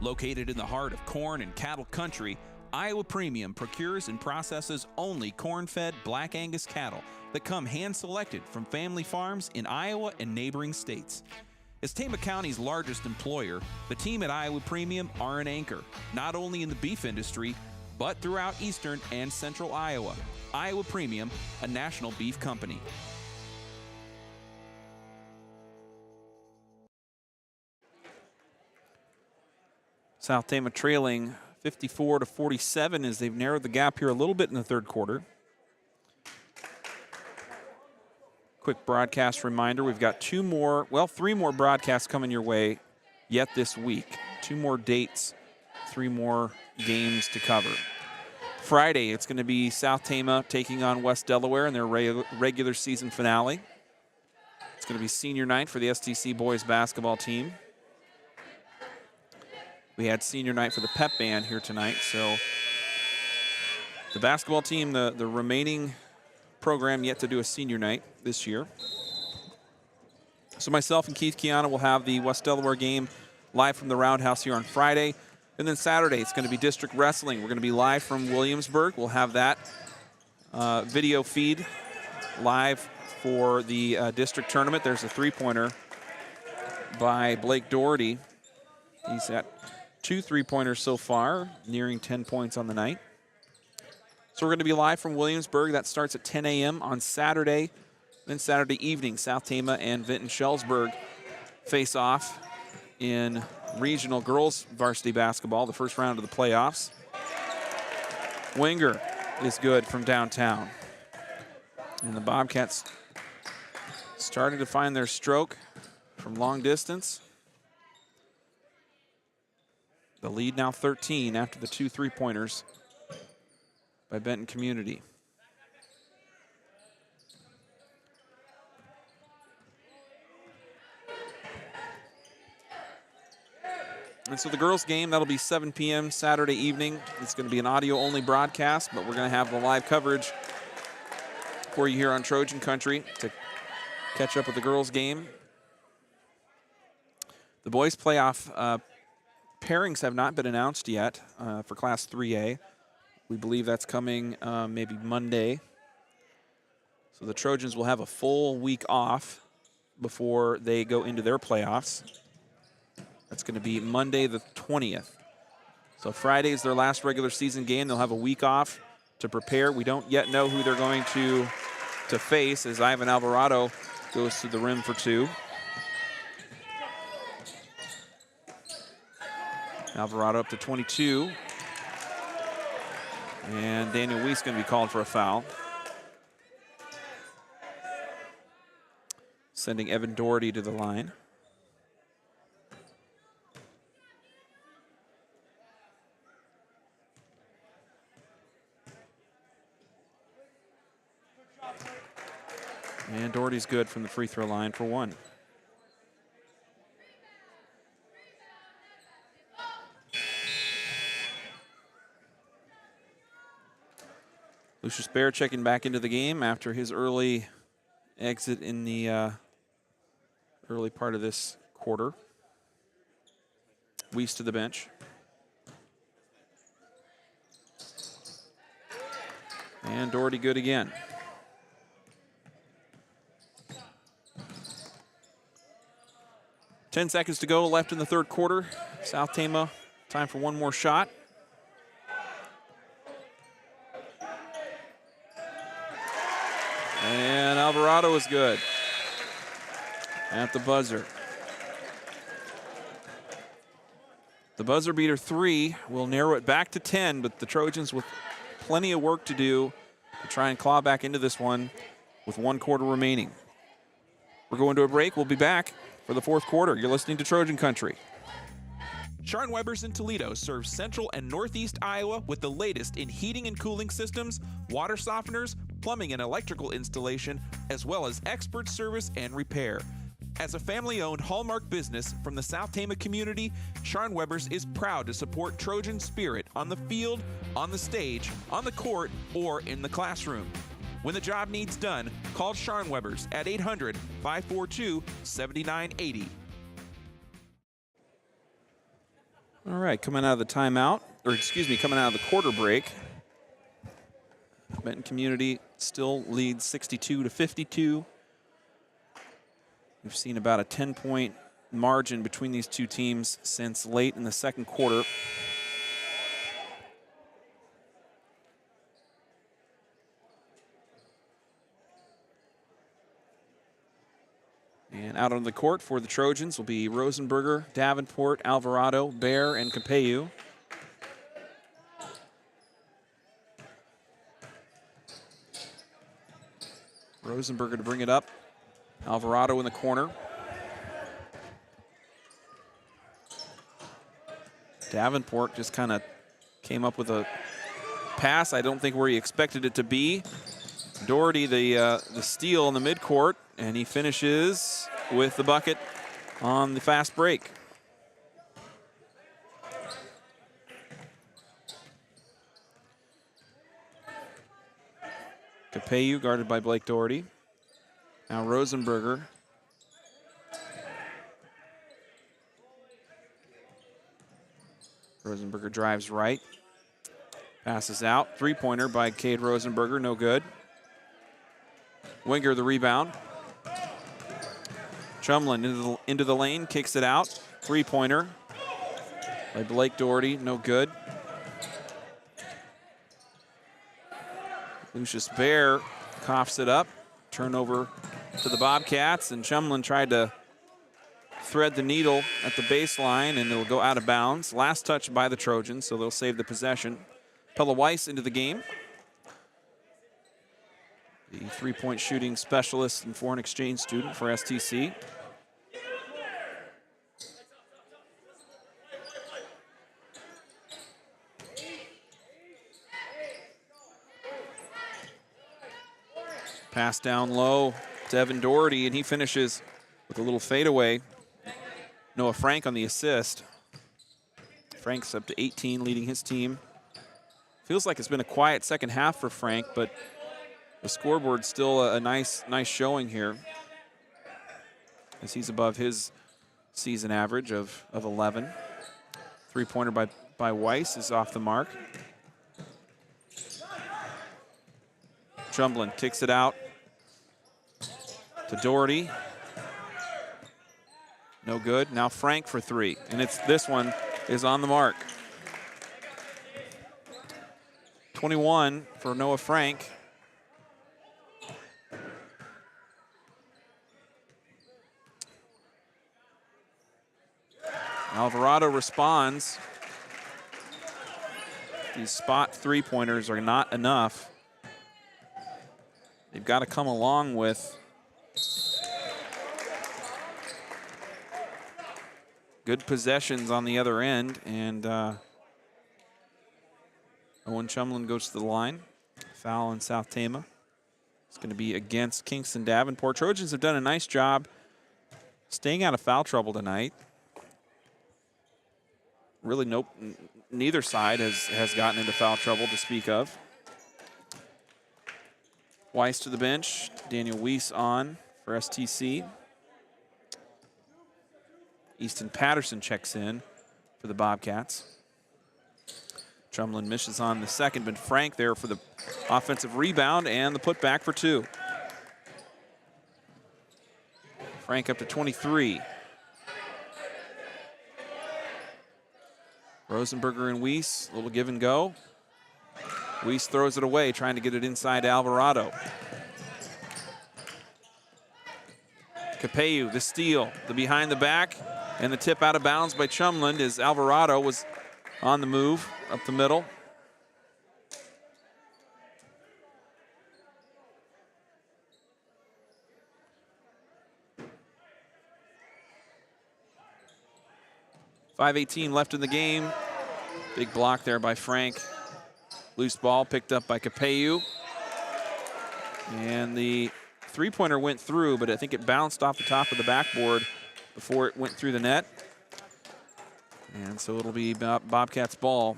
Located in the heart of corn and cattle country, Iowa Premium procures and processes only corn-fed Black Angus cattle that come hand-selected from family farms in Iowa and neighboring states. As Tama County's largest employer, the team at Iowa Premium are an anchor, not only in the beef industry, but throughout eastern and central Iowa. Iowa Premium, a national beef company. South Tama trailing 54-47 as they've narrowed the gap here a little bit in the third quarter. Quick broadcast reminder, we've got three more broadcasts coming your way yet this week. 2 more dates, 3 more games to cover. Friday, it's going to be South Tama taking on West Delaware in their regular season finale. It's going to be senior night for the STC boys basketball team. We had senior night for the pep band here tonight, so the basketball team, the remaining program yet to do a senior night this year. So myself and Keith Kiana will have the West Delaware game live from the Roundhouse here on Friday. And then Saturday, it's going to be district wrestling. We're going to be live from Williamsburg. We'll have that video feed live for the district tournament. There's a 3-pointer by Blake Doherty. He's at 2 3-pointers so far, nearing 10 points on the night. So we're going to be live from Williamsburg. That starts at 10 a.m. on Saturday. Then Saturday evening, South Tama and Benton Shellsburg face off in regional girls varsity basketball, the first round of the playoffs. Wenger is good from downtown. And the Bobcats starting to find their stroke from long distance. The lead now 13 after the 2 3-pointers by Benton Community. And so the girls' game, that'll be 7 p.m. Saturday evening. It's going to be an audio-only broadcast, but we're going to have the live coverage for you here on Trojan Country to catch up with the girls' game. The boys' playoff pairings have not been announced yet for Class 3A. We believe that's coming maybe Monday. So the Trojans will have a full week off before they go into their playoffs. That's going to be Monday the 20th. So Friday is their last regular season game. They'll have a week off to prepare. We don't yet know who they're going to face as Ivan Alvarado goes to the rim for 2. Alvarado up to 22. And Daniel Weiss going to be called for a foul. Sending Evan Doherty to the line. And Doherty's good from the free throw line for 1. Lucius Baer checking back into the game after his early exit in the early part of this quarter. Weiss to the bench. And Doherty good again. 10 seconds to go left in the third quarter. South Tama, time for one more shot. And Alvarado is good at the buzzer. The buzzer beater 3 will narrow it back to 10, but the Trojans with plenty of work to do to try and claw back into this one with 1 quarter remaining. We're going to a break. We'll be back for the fourth quarter. You're listening to Trojan Country. Scharn Weber's in Toledo serves central and northeast Iowa with the latest in heating and cooling systems, water softeners, plumbing and electrical installation, as well as expert service and repair. As a family-owned hallmark business from the South Tama community, Scharn Weber's is proud to support Trojan spirit on the field, on the stage, on the court, or in the classroom. When the job needs done, call Scharn Weber's at 800-542-7980. All right, coming out of the timeout, coming out of the quarter break, Benton Community still leads 62-52. We've seen about a 10-point margin between these two teams since late in the second quarter. And out on the court for the Trojans will be Rosenberger, Davenport, Alvarado, Baer, and Capeyu. Rosenberger to bring it up Alvarado in the corner. Davenport just kind of came up with a pass. I don't think where he expected it to be. Doherty, the steal in the midcourt, and he finishes with the bucket on the fast break. Capeyu guarded by Blake Doherty. Now Rosenberger. Rosenberger drives right. Passes out. Three-pointer by Cade Rosenberger, no good. Winger the rebound. Chumlin into the lane, kicks it out. Three-pointer by Blake Doherty, no good. Lucius Bear coughs it up. Turnover to the Bobcats, and Chumlin tried to thread the needle at the baseline, and it'll go out of bounds. Last touch by the Trojans, so they'll save the possession. Pella Weiss into the game. The three-point shooting specialist and foreign exchange student for STC. Pass down low to Evan Doherty, and he finishes with a little fadeaway. Noah Frank on the assist. Frank's up to 18, leading his team. Feels like it's been a quiet second half for Frank, but the scoreboard's still a nice showing here, as he's above his season average of 11. Three-pointer by Weiss is off the mark. Chumlin kicks it out to Doherty. No good. Now Frank for three, and this one is on the mark. 21 for Noah Frank. Alvarado responds. These spot three-pointers are not enough. They've got to come along with good possessions on the other end, and Owen Chumlin goes to the line. Foul in South Tama. It's going to be against Kingston Davenport. Trojans have done a nice job staying out of foul trouble tonight. Really, neither side has gotten into foul trouble to speak of. Weiss to the bench. Daniel Weiss on for STC. Easton Patterson checks in for the Bobcats. Chumlin misses on the second, but Frank there for the offensive rebound and the putback for two. Frank up to 23. Rosenberger and Weiss, a little give and go. Weiss throws it away, trying to get it inside to Alvarado. Capeyu, the steal, the behind the back, and the tip out of bounds by Chumlin as Alvarado was on the move up the middle. .518 left in the game. Big block there by Frank. Loose ball picked up by Capeyu. And the three-pointer went through, but I think it bounced off the top of the backboard before it went through the net. And so it'll be Bobcats ball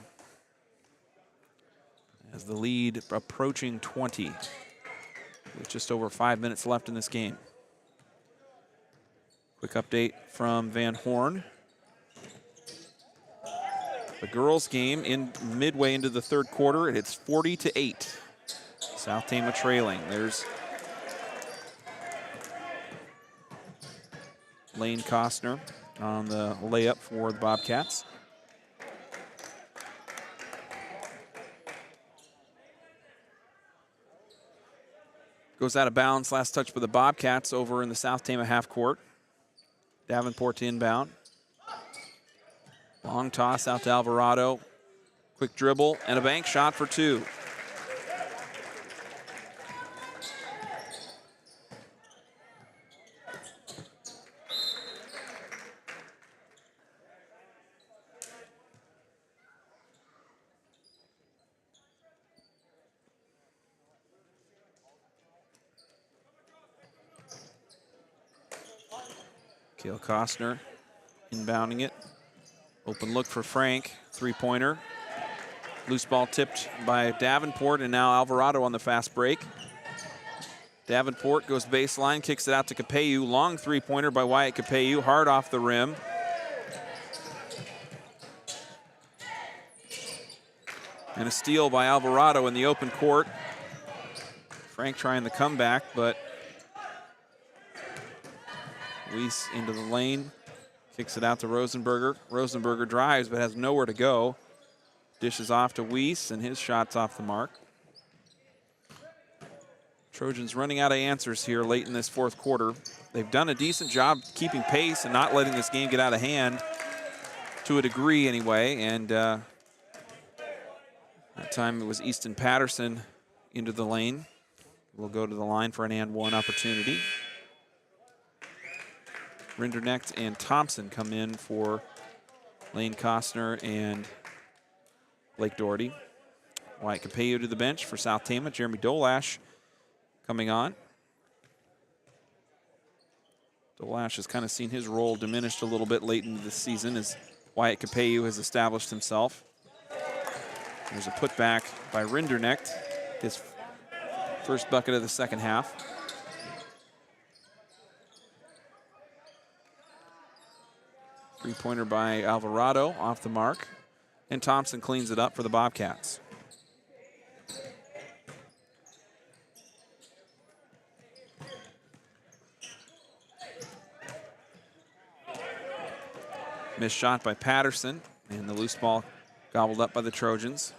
as the lead approaching 20 with just over 5 minutes left in this game. Quick update from Van Horn. The girls' game in midway into the third quarter, and it's 40-8. South Tama trailing. There's Lane Costner on the layup for the Bobcats. Goes out of bounds. Last touch for the Bobcats over in the South Tama half court. Davenport to inbound. Long toss out to Alvarado. Quick dribble and a bank shot for two. Kale Costner inbounding it. Open look for Frank, three-pointer. Loose ball tipped by Davenport, and now Alvarado on the fast break. Davenport goes baseline, kicks it out to Capeyu. Long three-pointer by Wyatt Capeyu, hard off the rim. And a steal by Alvarado in the open court. Frank trying the comeback, but Weiss into the lane, kicks it out to Rosenberger. Rosenberger drives but has nowhere to go. Dishes off to Weiss, and his shot's off the mark. Trojans running out of answers here late in this fourth quarter. They've done a decent job keeping pace and not letting this game get out of hand, to a degree anyway. And that time it was Easton Patterson into the lane. We'll go to the line for an and one opportunity. Rinderknecht and Thompson come in for Lane Costner and Blake Doherty. Wyatt Capeyu to the bench for South Tama. Jeremy Dolash coming on. Dolash has kind of seen his role diminished a little bit late into the season as Wyatt Capeyu has established himself. There's a putback by Rinderknecht, his first bucket of the second half. Three-pointer by Alvarado off the mark. And Thompson cleans it up for the Bobcats. Missed shot by Patterson, and the loose ball gobbled up by the Trojans.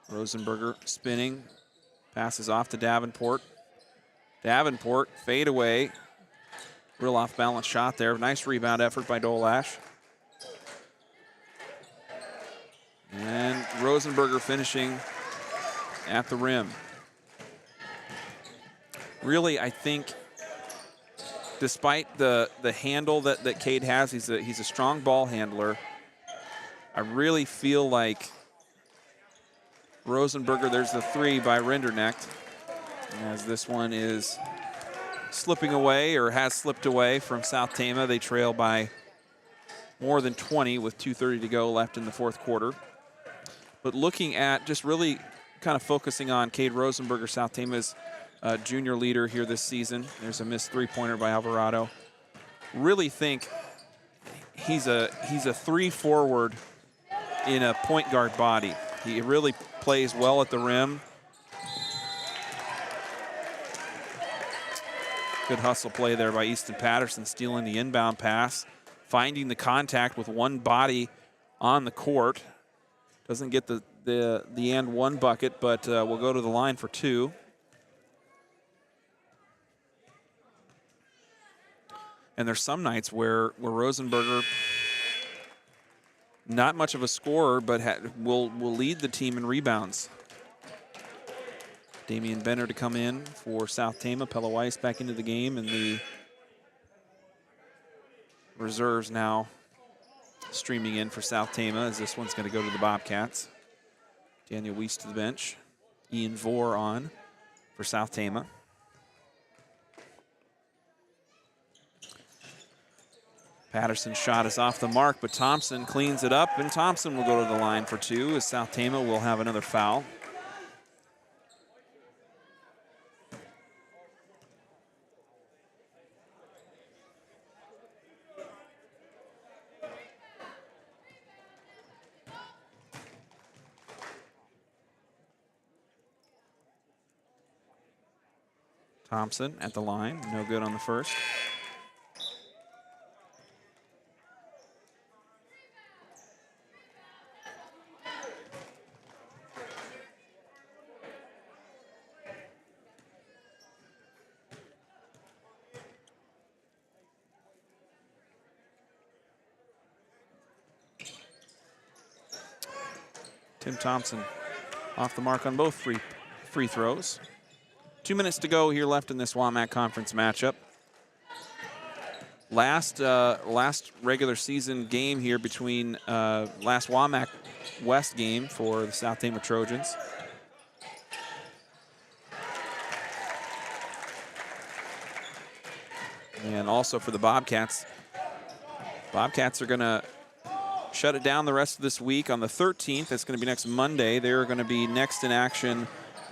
Rosenberger spinning, passes off to Davenport. Davenport, fade away. Real off-balance shot there. Nice rebound effort by Dolash. And Rosenberger finishing at the rim. Really, I think, despite the handle that Cade has, he's a strong ball handler. I really feel like Rosenberger, there's the three by Rinderknecht, as this one is slipping away, or has slipped away from South Tama. They trail by more than 20 with 2:30 to go left in the fourth quarter. But looking at just really kind of focusing on Cade Rosenberger, South Tama's junior leader here this season. There's a missed three-pointer by Alvarado. Really think he's a three forward in a point guard body. He really plays well at the rim. Good hustle play there by Easton Patterson, stealing the inbound pass, finding the contact with one body on the court. Doesn't get the and one bucket, but we'll go to the line for two. And there's some nights where Rosenberger, not much of a scorer, but will lead the team in rebounds. Damian Benner to come in for South Tama. Pella Weiss back into the game, and the reserves now streaming in for South Tama, as this one's going to go to the Bobcats. Daniel Weiss to the bench. Ian Vore on for South Tama. Patterson's shot is off the mark, but Thompson cleans it up, and Thompson will go to the line for two, as South Tama will have another foul. Thompson at the line, no good on the first. Tim Thompson off the mark on both free throws. 2 minutes to go here left in this WaMaC conference matchup. Last regular season game here between last WaMaC West game for the South Tama Trojans. And also for the Bobcats. Bobcats are going to shut it down the rest of this week. On the 13th, it's going to be next Monday. They're going to be next in action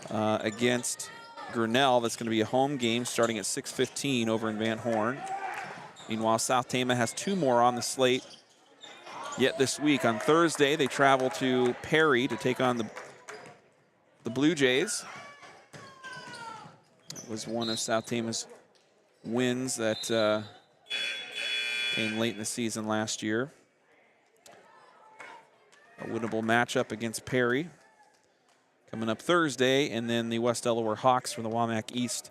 against Grinnell. That's going to be a home game starting at 6:15 over in Van Horn. Meanwhile, South Tama has 2 more on the slate yet this week. On Thursday, they travel to Perry to take on the Blue Jays. It was one of South Tama's wins that came late in the season last year. A winnable matchup against Perry coming up Thursday, and then the West Delaware Hawks from the WaMaC East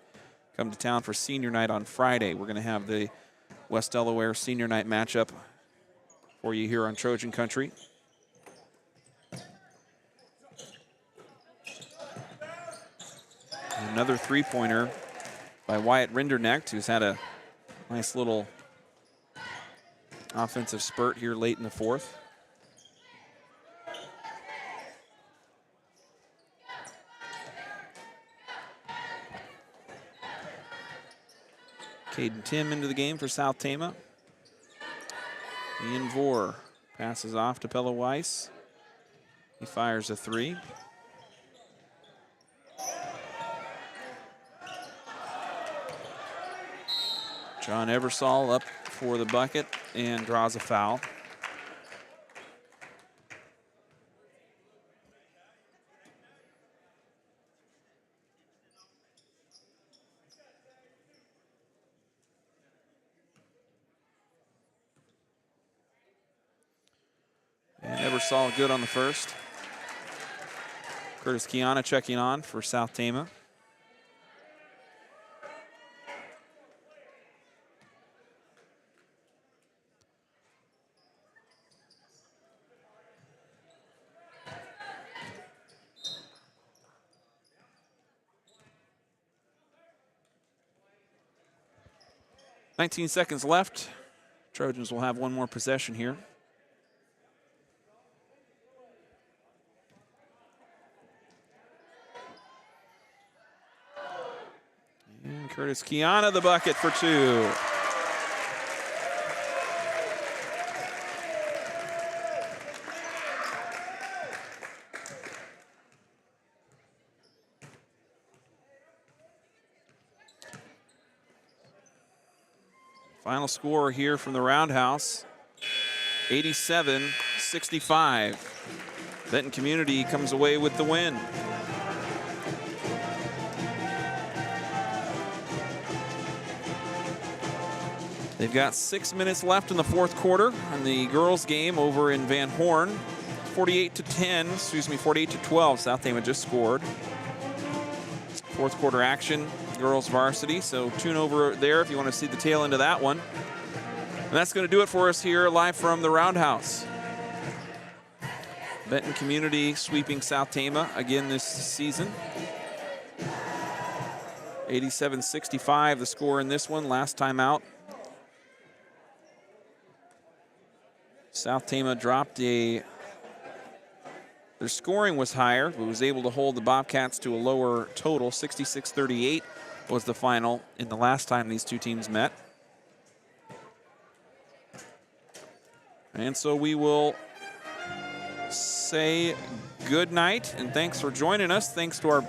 come to town for senior night on Friday. We're going to have the West Delaware senior night matchup for you here on Trojan Country. Another three-pointer by Wyatt Rinderknecht, who's had a nice little offensive spurt here late in the fourth. Caden Tim into the game for South Tama. Ian Vore passes off to Pella Weiss. He fires a 3. John Eversole up for the bucket and draws a foul. And Eversole good on the first. Curtis Kiana checking on for South Tama. .19 seconds left. Trojans will have one more possession here. And Curtis Kiana the bucket for 2. Final score here from the Roundhouse, 87-65. Benton Community comes away with the win. They've got 6 minutes left in the fourth quarter in the girls' game over in Van Horn. 48-12. South Tama just scored. Fourth quarter action. Girls varsity, so tune over there if you want to see the tail end of that one. And that's going to do it for us here live from the Roundhouse. Benton Community sweeping South Tama again this season. 87-65 the score in this one. Last time out, South Tama dropped their scoring was higher, but was able to hold the Bobcats to a lower total. 66-38 was the final in the last time these two teams met. And so we will say good night and thanks for joining us. Thanks to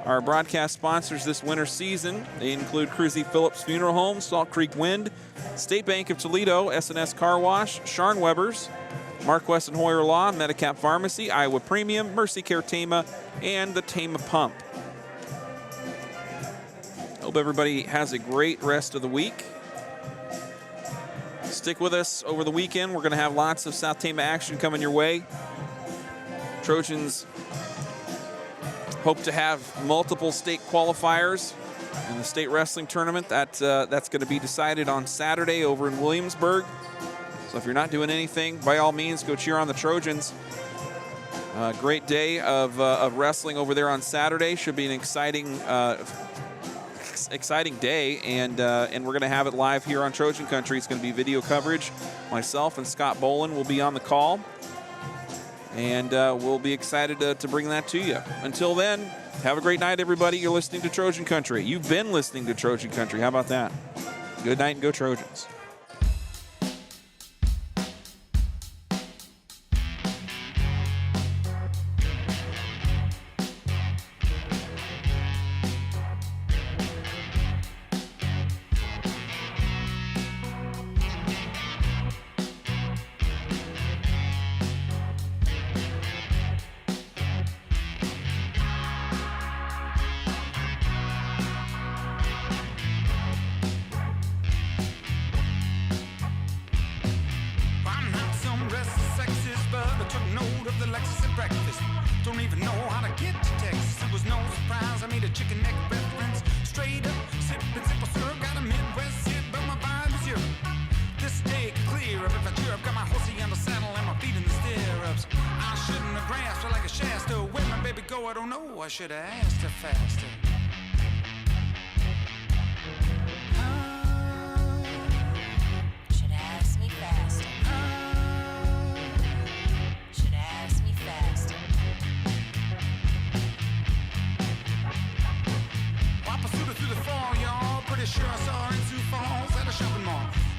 our broadcast sponsors this winter season. They include Cruzy Phillips Funeral Home, Salt Creek Wind, State Bank of Toledo, S&S Car Wash, Sharn Weber's, Mark West and Hoyer Law, Medicap Pharmacy, Iowa Premium, Mercy Care Tama, and the Tama Pump. Hope everybody has a great rest of the week. Stick with us over the weekend. We're going to have lots of South Tama action coming your way. Trojans hope to have multiple state qualifiers in the state wrestling tournament. That's going to be decided on Saturday over in Williamsburg. So if you're not doing anything, by all means, go cheer on the Trojans. Great day of wrestling over there on Saturday. Should be an exciting day, and we're going to have it live here on Trojan Country. It's going to be video coverage. Myself and Scott Bolin will be on the call, and we'll be excited to bring that to you. Until then, have a great night, everybody. You're listening to Trojan Country. You've been listening to Trojan Country. How about that? Good night and go Trojans. Don't even know how to get to Texas. It was no surprise. I made a chicken neck reference. Straight up, sipping simple syrup. Got a Midwest hit, but my vibe is Europe. This day could clear up if I cheer up. Got my horsey on the saddle and my feet in the stirrups. I shouldn't have grasped her like a Shasta. Where my baby go, I don't know. I should have asked her faster. Should ask me faster. Should ask me faster. I pursued her through the fall, y'all. Pretty sure I saw her in Sioux Falls at a shopping mall.